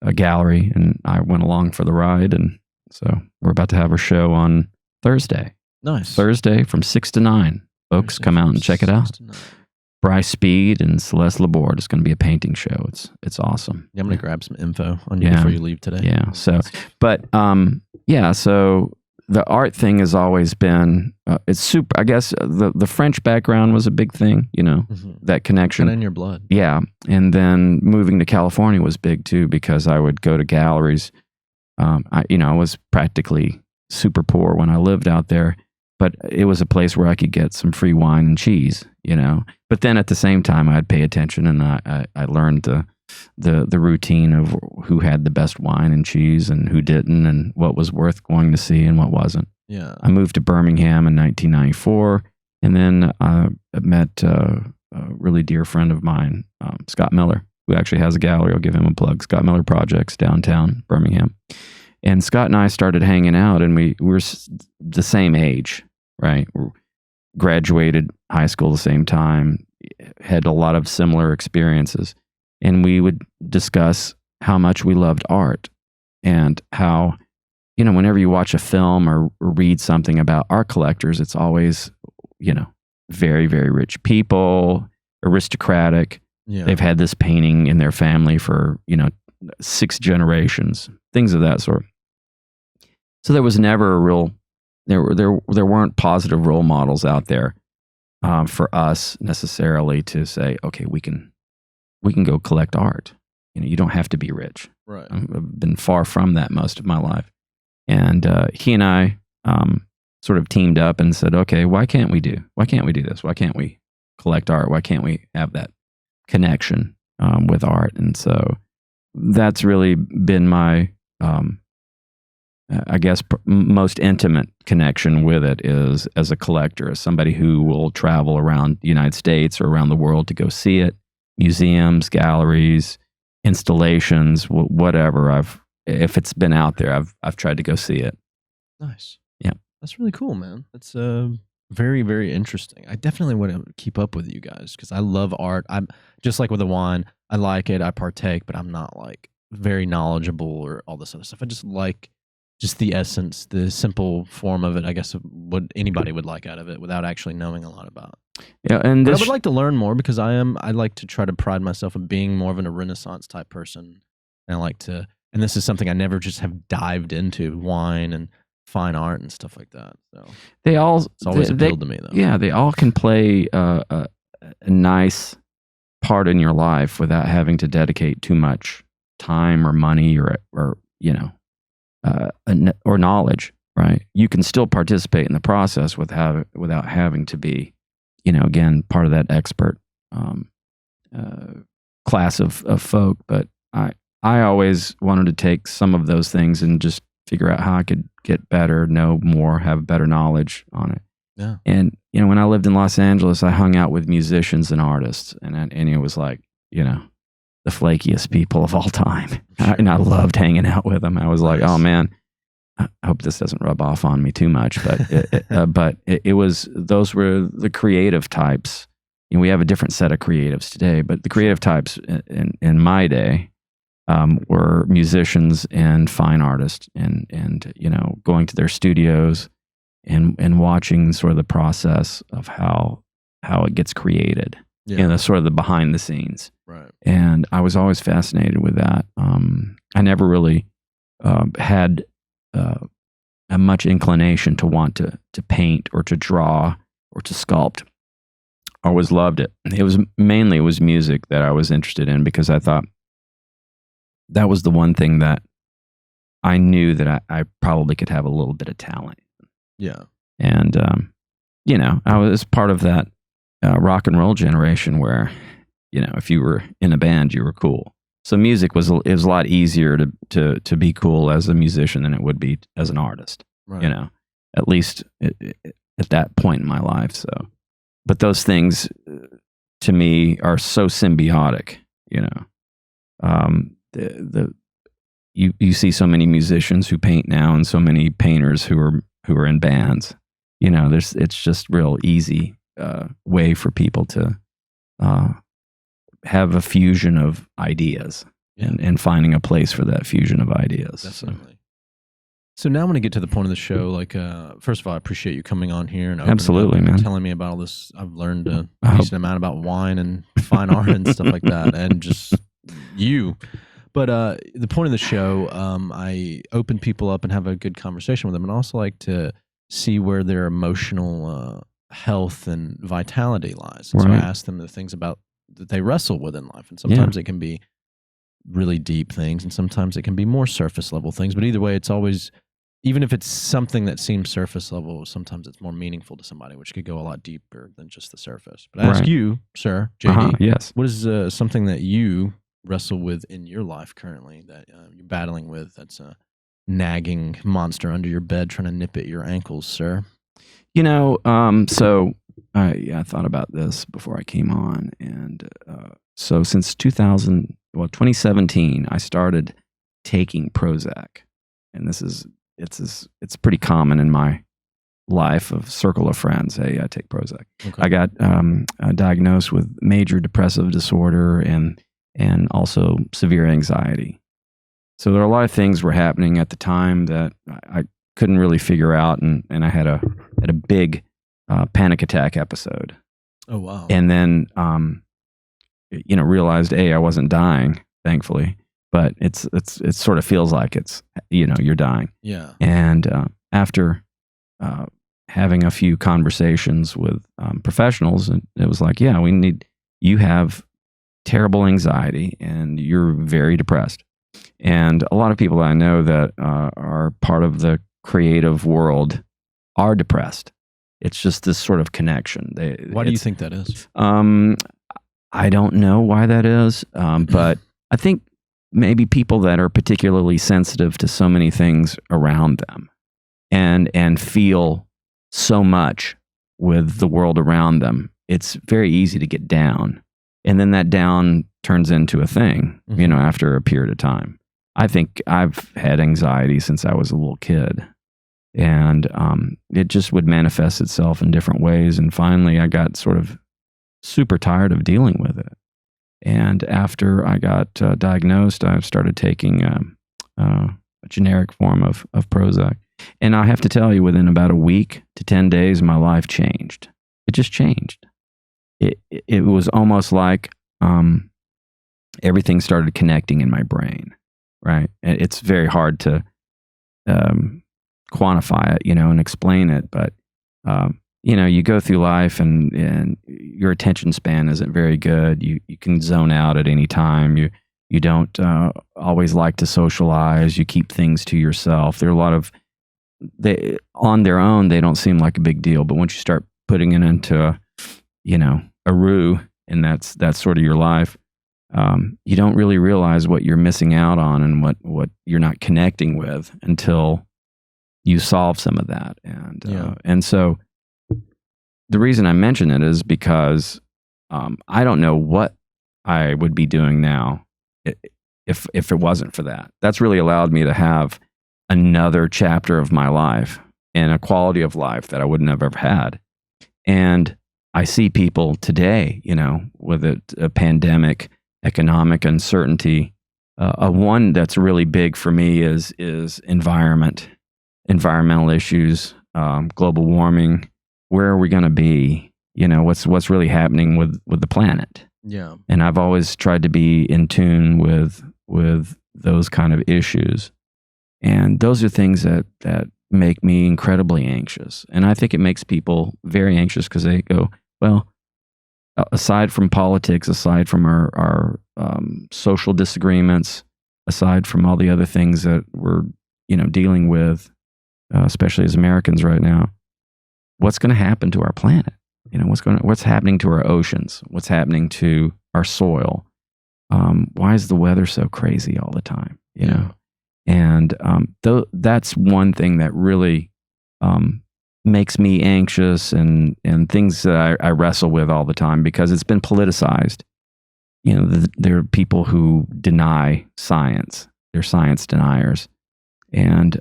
a gallery, and I went along for the ride, and so we're about to have our show on Thursday. Nice. Thursday from 6 to 9. Folks, come out and check it out. Bryce Speed and Celeste Laborde. It's going to be a painting show. It's awesome. Yeah, I'm going to grab some info on you before you leave today. Yeah. So, but so the art thing has always been, it's super, I guess the French background was a big thing, that connection. And in your blood. Yeah. And then moving to California was big too, because I would go to galleries. I was practically super poor when I lived out there, but it was a place where I could get some free wine and cheese, But then at the same time, I'd pay attention, and I learned the routine of who had the best wine and cheese and who didn't, and what was worth going to see and what wasn't. Yeah. I moved to Birmingham in 1994, and then I met a really dear friend of mine, Scott Miller, who actually has a gallery. I'll give him a plug. Scott Miller Projects, downtown Birmingham. And Scott and I started hanging out, and we were the same age, right? We graduated high school the same time, had a lot of similar experiences. And we would discuss how much we loved art, and how, whenever you watch a film or read something about art collectors, it's always, very, very rich people, aristocratic. Yeah. They've had this painting in their family for, 6 generations, things of that sort. So there was never a real, there weren't positive role models out there for us necessarily to say, okay, we can go collect art. You don't have to be rich. Right. I've been far from that most of my life. And he and I sort of teamed up and said, okay, why can't we do this? Why can't we collect art? Why can't we have that connection with art? And so that's really been my, I guess, most intimate connection with it, is as a collector, as somebody who will travel around the United States or around the world to go see it. Museums, galleries, installations, whatever. If it's been out there, I've tried to go see it. Nice. Yeah. That's really cool, man. That's very, very interesting. I definitely want to keep up with you guys, because I love art. I'm just like with the wine. I like it. I partake, but I'm not like very knowledgeable or all this other stuff. I just like the essence, the simple form of it, I guess, what anybody would like out of it without actually knowing a lot about it. Yeah, and I would like to learn more, because I like to try to pride myself in being more of a Renaissance type person. And and this is something I never just have dived into, wine and fine art and stuff like that. So it's always appealed to me, though. Yeah, they all can play a nice part in your life without having to dedicate too much time or money or knowledge, right? You can still participate in the process without having to be, again, part of that expert class of folk. But I always wanted to take some of those things and just figure out how I could get better, know more, have better knowledge on it. Yeah. And, when I lived in Los Angeles, I hung out with musicians and artists, and it was like, the flakiest people of all time. Sure. And I loved hanging out with them. I was like, oh man, I hope this doesn't rub off on me too much, but those were the creative types. We have a different set of creatives today, but the creative types in my day were musicians and fine artists, and going to their studios and watching sort of the process of how it gets created. Yeah. The sort of the behind the scenes. Right. And I was always fascinated with that. I never really had a much inclination to want to paint or to draw or to sculpt. I always loved it. It was music that I was interested in, because I thought that was the one thing that I knew that I probably could have a little bit of talent. Yeah. And, I was part of that rock and roll generation where, if you were in a band, you were cool. So music was a lot easier to be cool as a musician than it would be as an artist, Right. At least at that point in my life. So, but those things to me are so symbiotic, you see so many musicians who paint now, and so many painters who are in bands. It's just real easy way for people to have a fusion of ideas, and finding a place for that fusion of ideas. Definitely. So now I'm going to get to the point of the show. Like, first of all, I appreciate you coming on here and absolutely, man, telling me about all this. I've learned a decent amount about wine and fine art and stuff like that, and just you. But the point of the show, I open people up and have a good conversation with them, and also like to see where their emotional health and vitality lies. And so I ask them the things about that they wrestle with in life, and sometimes it can be really deep things, and sometimes it can be more surface level things. But either way, it's always, even if it's something that seems surface level, sometimes it's more meaningful to somebody, which could go a lot deeper than just the surface. But I ask you, sir, JD, yes, what is something that you wrestle with in your life currently that you're battling with, that's a nagging monster under your bed trying to nip at your ankles, sir? So I thought about this before I came on, and so since 2017, I started taking Prozac, and it's pretty common in my life of circle of friends. Hey, I take Prozac. Okay. I got diagnosed with major depressive disorder and also severe anxiety. So there are a lot of things were happening at the time that I couldn't really figure out, and I had a big panic attack episode. Oh wow! And then realized I wasn't dying, thankfully, but it sort of feels like it's you're dying. Yeah. And after having a few conversations with professionals, and it was like, you have terrible anxiety and you're very depressed. And a lot of people that I know that are part of the creative world are depressed. It's just this sort of connection. Why do you think that is? I don't know why that is, but I think maybe people that are particularly sensitive to so many things around them and feel so much with the world around them, it's very easy to get down. And then that down turns into a thing, after a period of time. I think I've had anxiety since I was a little kid, and it just would manifest itself in different ways. And finally, I got sort of super tired of dealing with it. And after I got diagnosed, I started taking a generic form of Prozac. And I have to tell you, within about a week to 10 days, my life changed. It just changed. It was almost like everything started connecting in my brain, right? It's very hard to quantify it, and explain it. But, you go through life and your attention span isn't very good. You can zone out at any time. You don't always like to socialize. You keep things to yourself. There are a lot of, on their own, they don't seem like a big deal. But once you start putting it into a roux, and that's sort of your life, you don't really realize what you're missing out on and what you're not connecting with until you solve some of that. And so the reason I mention it is because I don't know what I would be doing now if it wasn't for that. That's really allowed me to have another chapter of my life and a quality of life that I wouldn't have ever had. And I see people today, with a pandemic, economic uncertainty. One that's really big for me is environmental issues, global warming. Where are we going to be? What's really happening with the planet? Yeah. And I've always tried to be in tune with those kind of issues. And those are things that make me incredibly anxious. And I think it makes people very anxious because they go, well, aside from politics, aside from our social disagreements, aside from all the other things that we're dealing with, especially as Americans right now, what's going to happen to our planet? What's happening to our oceans? What's happening to our soil? Why is the weather so crazy all the time? And that's one thing that really makes me anxious, and things that I wrestle with all the time because it's been politicized. There are people who deny science. They're science deniers, and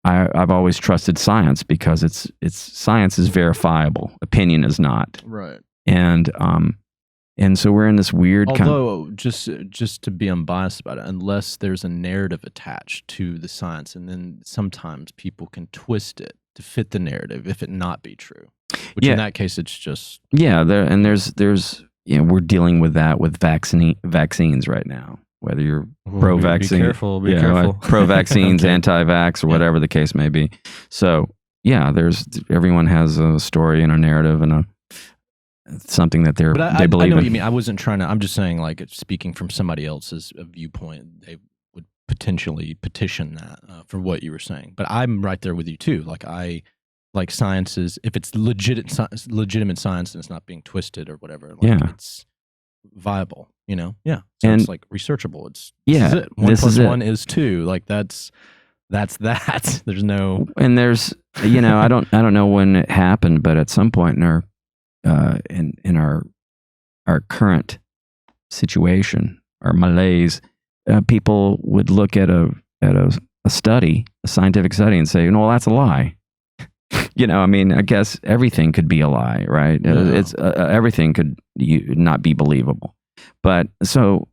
I've always trusted science because it's science is verifiable. Opinion is not. Right. And so we're in this weird just to be unbiased about it, unless there's a narrative attached to the science, and then sometimes people can twist it to fit the narrative if it not be true. Which in that case, it's just there's we're dealing with that with vaccines right now, whether you're pro-vaccine, be careful. pro-vaccines, Okay. anti-vax, or whatever the case may be. So yeah, everyone has a story and a narrative and something that they believe I know in. what you mean. I wasn't trying to. I'm just saying, like, speaking from somebody else's viewpoint, they would potentially petition that for what you were saying. But I'm right there with you too. Like like science is, if it's legitimate science and it's not being twisted or whatever. Like, it's viable. So it's like researchable. This is it. 1 + 1 is 2. Like that's that. There's no. And there's I don't know when it happened, but at some point in our current situation, our malaise, people would look at a study, a scientific study, and say, well, that's a lie. I guess everything could be a lie, right? Yeah. It's everything could not be believable. But so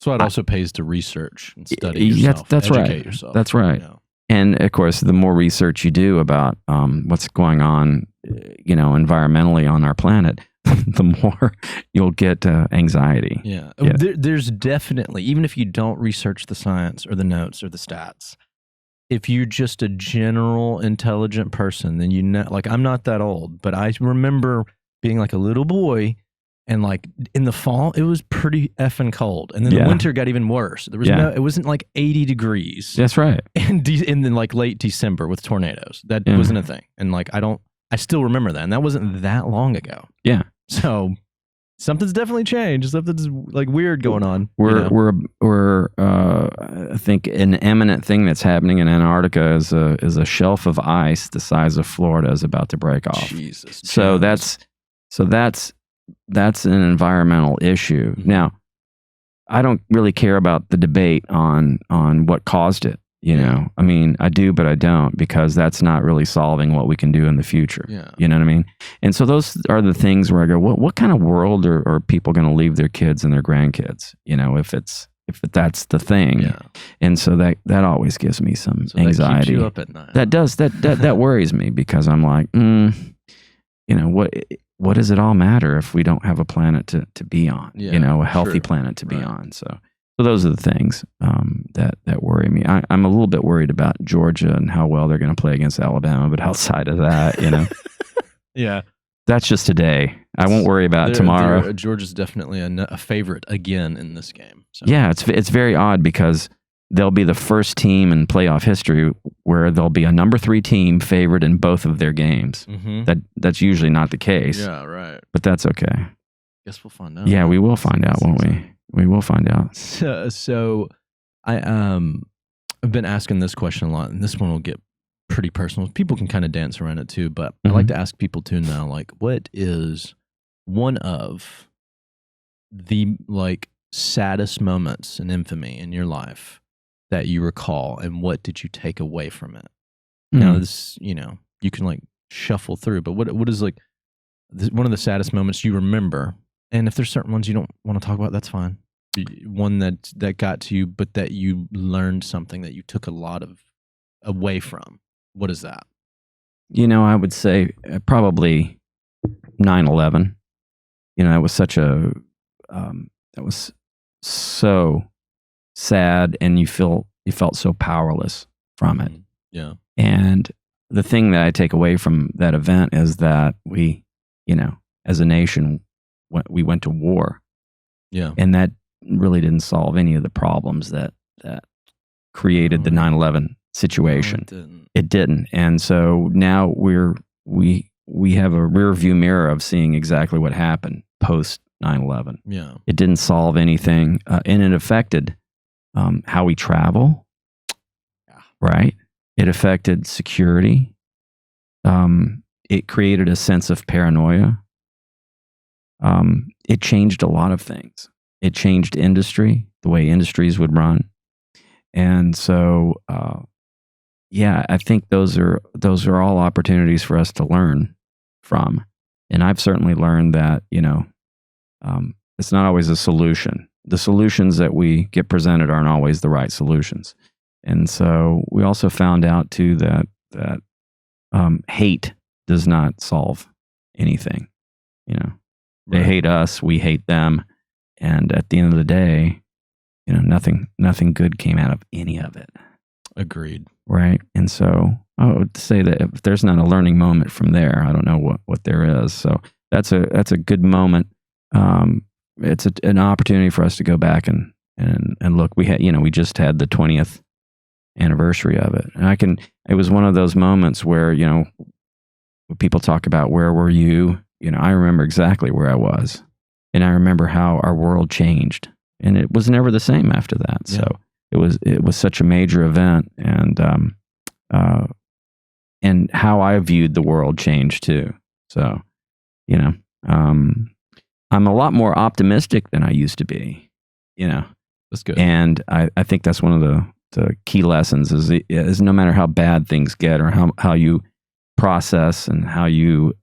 it also pays to research and study yourself. That's educate right. yourself. That's right. And of course, the more research you do about what's going on, environmentally on our planet, the more you'll get anxiety. Yeah. There's definitely, even if you don't research the science or the notes or the stats, if you're just a general intelligent person, then like, I'm not that old, but I remember being like a little boy, and like in the fall, it was pretty effing cold. And then the winter got even worse. There was it wasn't like 80 degrees. That's right. And then like late December with tornadoes. That wasn't a thing. And like, I still remember that. And that wasn't that long ago. Yeah. So something's definitely changed. Something's like weird going on. We're I think an imminent thing that's happening in Antarctica is a shelf of ice the size of Florida is about to break off. Jesus. So that's an environmental issue. Mm-hmm. Now, I don't really care about the debate on what caused it. I mean, I do, but I don't, because that's not really solving what we can do in the future. Yeah. You know what I mean? And so those are the things where I go, what kind of world are people going to leave their kids and their grandkids? If that's the thing. Yeah. And so that always gives me some anxiety. That keeps you up at night. That does. That worries me, because I'm like, what does it all matter if we don't have a planet to be on? A healthy planet to be on. So those are the things that worry me. I'm a little bit worried about Georgia and how well they're going to play against Alabama, but outside of that, yeah, that's just today. I won't worry about tomorrow. Georgia's definitely a favorite again in this game. So. Yeah, it's very odd, because they'll be the first team in playoff history where there'll be a number 3 team favored in both of their games. Mm-hmm. That's usually not the case. Yeah, right. But that's okay. Guess we'll find out. Yeah, we will find out, won't we? We will find out. So I've been asking this question a lot, and this one will get pretty personal. People can kind of dance around it too, but I like to ask people too now, like, what is one of the like saddest moments in infamy in your life that you recall, and what did you take away from it? Now this, you can like shuffle through, but what is like one of the saddest moments you remember? And if there's certain ones you don't want to talk about, that's fine. One that got to you, but that you learned something that you took a lot of away from. What is that? I would say probably 9/11. That was such that was so sad, and you felt so powerless from it. Yeah. And the thing that I take away from that event is that we, as a nation, we went to war. Yeah. And that really didn't solve any of the problems that created the 9/11 situation. No, it didn't. And so now we have a rear view mirror of seeing exactly what happened post 9/11. Yeah. It didn't solve anything, and it affected how we travel. Yeah. Right? It affected security. It created a sense of paranoia. It changed a lot of things. It changed industry, the way industries would run. And so, I think those are all opportunities for us to learn from. And I've certainly learned that, it's not always a solution. The solutions that we get presented aren't always the right solutions. And so we also found out too that hate does not solve anything. They hate us, we hate them. And at the end of the day, nothing good came out of any of it. Agreed. Right. And so I would say that if there's not a learning moment from there, I don't know what there is. So that's a good moment. It's an opportunity for us to go back and look. We just had the 20th anniversary of it. And it was one of those moments where, when people talk about where were you, I remember exactly where I was. And I remember how our world changed. And it was never the same after that. Yeah. So it was such a major event, and how I viewed the world changed too. So, I'm a lot more optimistic than I used to be, That's good. And I think that's one of the key lessons is no matter how bad things get or how you process and how you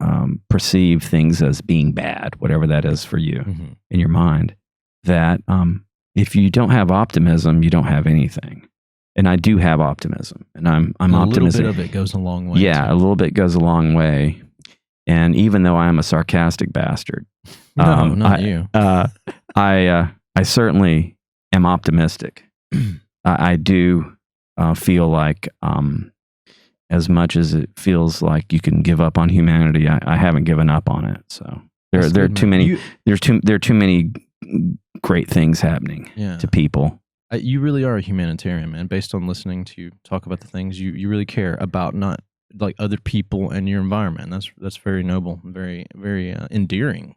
perceive things as being bad, whatever that is for you in your mind, that if you don't have optimism, you don't have anything. And I do have optimism, and I'm optimistic. A little bit of it goes a long way. Yeah, too. a little bit goes a long way. And even though I am a sarcastic bastard, no, not you. I certainly am optimistic. I do feel like, as much as it feels like you can give up on humanity, I haven't given up on it. So there are too many. There are too many great things happening to people. You really are a humanitarian, man. Based on listening to you talk about the things you really care about, not like other people and your environment. That's very noble, very very endearing.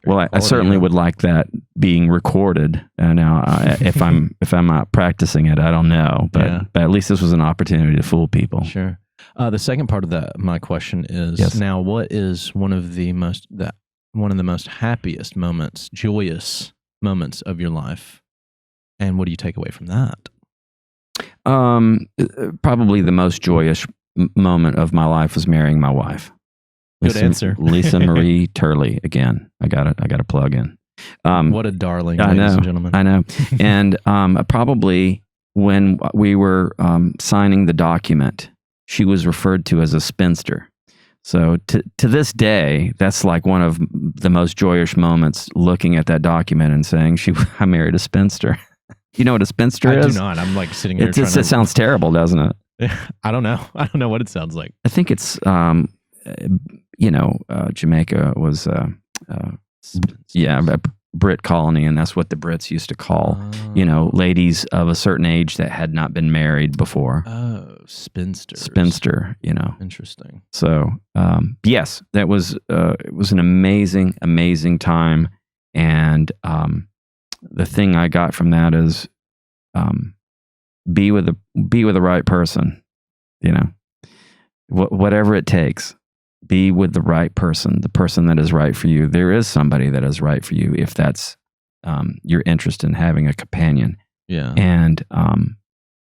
Well, I certainly would like that being recorded. Now, if I'm not practicing it, I don't know. But at least this was an opportunity to fool people. Sure. The second part of my question is now, what is one of the most happiest moments, joyous moments of your life, and what do you take away from that? Probably the most joyous moment of my life was marrying my wife. Good answer. Lisa Marie Turley. Again, I got to plug in. What a darling, ladies and gentlemen. I know. And probably when we were signing the document, she was referred to as a spinster. So to this day, that's like one of the most joyous moments, looking at that document and saying, I married a spinster. You know what a spinster is? I do not. I'm like sitting here. It sounds terrible, doesn't it? I don't know. I don't know what it sounds like. I think it's, Jamaica was, a Brit colony, and that's what the Brits used to call, ladies of a certain age that had not been married before. Oh, spinster. Spinster, Interesting. So, yes, that was, it was an amazing, amazing time. And the thing I got from that is be with the right person, whatever it takes. Be with the right person, the person that is right for you. There is somebody that is right for you if that's your interest in having a companion. Yeah. And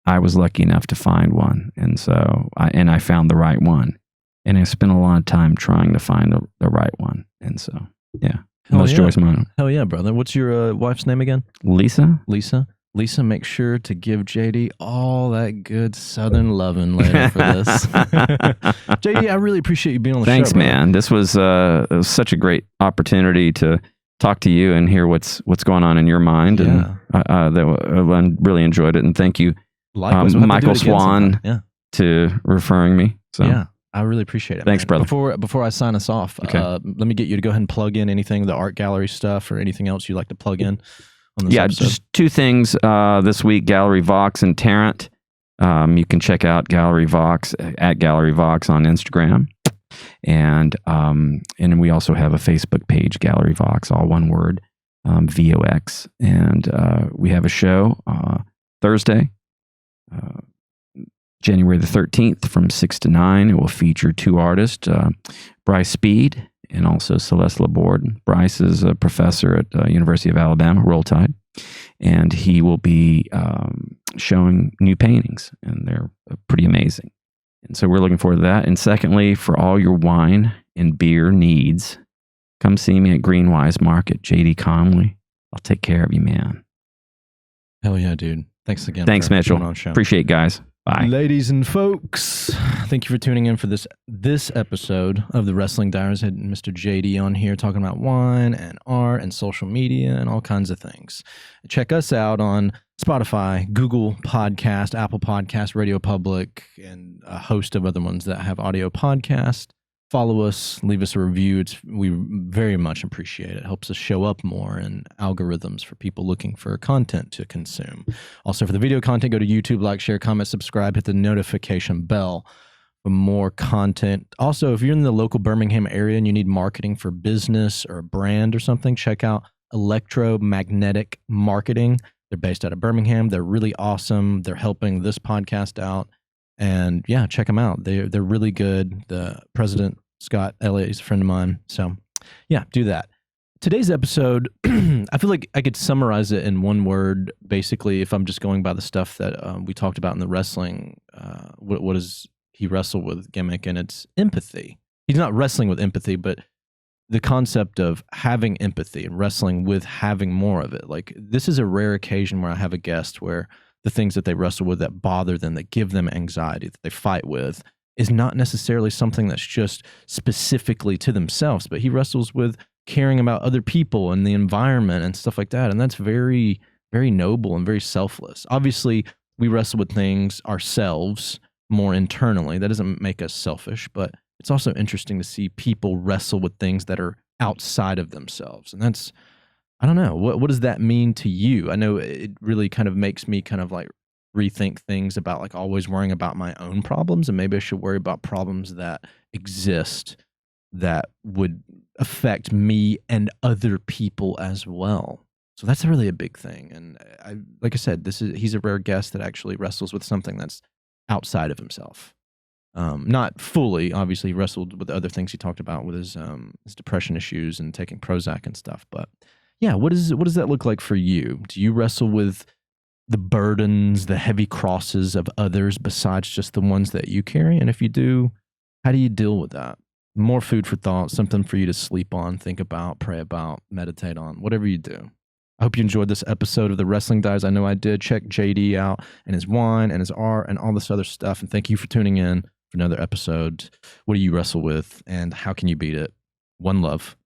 I was lucky enough to find one. And so I found the right one. And I spent a lot of time trying to find the right one. And so, yeah. Most joyous moment. Hell yeah, brother. What's your wife's name again? Lisa. Lisa, make sure to give JD all that good Southern loving later for this. JD, I really appreciate you being on the show. Thanks, man. This was, it was such a great opportunity to talk to you and hear what's going on in your mind. Yeah. And I really enjoyed it. And thank you, Michael Swan, to referring me. So. Yeah. I really appreciate it. Thanks, man. brother. Before I sign us off, let me get you to go ahead and plug in anything, the art gallery stuff or anything else you'd like to plug in. Just two things this week, Gallery Vox and Tarrant. You can check out Gallery Vox at Gallery Vox on Instagram. And we also have a Facebook page, Gallery Vox, all one word, VOX. And we have a show Thursday, January the 13th from 6 to 9. It will feature two artists, Bryce Speed and also Celeste Laborde. Bryce is a professor at University of Alabama, Roll Tide, and he will be showing new paintings, and they're pretty amazing. And so we're looking forward to that. And secondly, for all your wine and beer needs, come see me at Greenwise Market, JD Conley. I'll take care of you, man. Hell yeah, dude. Thanks again. Thanks, Mitchell. Appreciate it, guys. Bye. Ladies and folks, thank you for tuning in for this episode of the Wrestling Diaries. I had Mr. JD on here talking about wine and art and social media and all kinds of things. Check us out on Spotify, Google Podcast, Apple Podcast, Radio Public, and a host of other ones that have audio podcast. Follow us, leave us a review. We very much appreciate it. It helps us show up more in algorithms for people looking for content to consume. Also, for the video content, go to YouTube, like, share, comment, subscribe, hit the notification bell for more content. Also, if you're in the local Birmingham area and you need marketing for business or a brand or something, check out Electromagnetic Marketing. They're based out of Birmingham. They're really awesome. They're helping this podcast out. And yeah, check them out. They're really good. The president, Scott Elliott, is a friend of mine. So yeah, do that. Today's episode, I feel like I could summarize it in one word. Basically, if I'm just going by the stuff that we talked about in the wrestling, what does he wrestle with gimmick? And it's empathy. He's not wrestling with empathy, but the concept of having empathy and wrestling with having more of it. Like, this is a rare occasion where I have a guest where the things that they wrestle with that bother them, that give them anxiety, that they fight with, is not necessarily something that's just specifically to themselves, but he wrestles with caring about other people and the environment and stuff like that. And that's very, very noble and very selfless. Obviously, we wrestle with things ourselves more internally. That doesn't make us selfish, but it's also interesting to see people wrestle with things that are outside of themselves. And that's, I don't know, what does that mean to you? I know it really kind of makes me kind of like rethink things about like always worrying about my own problems, and maybe I should worry about problems that exist that would affect me and other people as well. So that's really a big thing. And like I said, he's a rare guest that actually wrestles with something that's outside of himself. Not fully, obviously, he wrestled with other things he talked about with his depression issues and taking Prozac and stuff. But yeah, what does that look like for you? Do you wrestle with the burdens, the heavy crosses of others besides just the ones that you carry? And if you do, how do you deal with that? More food for thought, something for you to sleep on, think about, pray about, meditate on, whatever you do. I hope you enjoyed this episode of the Wrestling Diaries. I know I did. Check JD out and his wine and his art and all this other stuff. And thank you for tuning in for another episode. What do you wrestle with and how can you beat it? One love.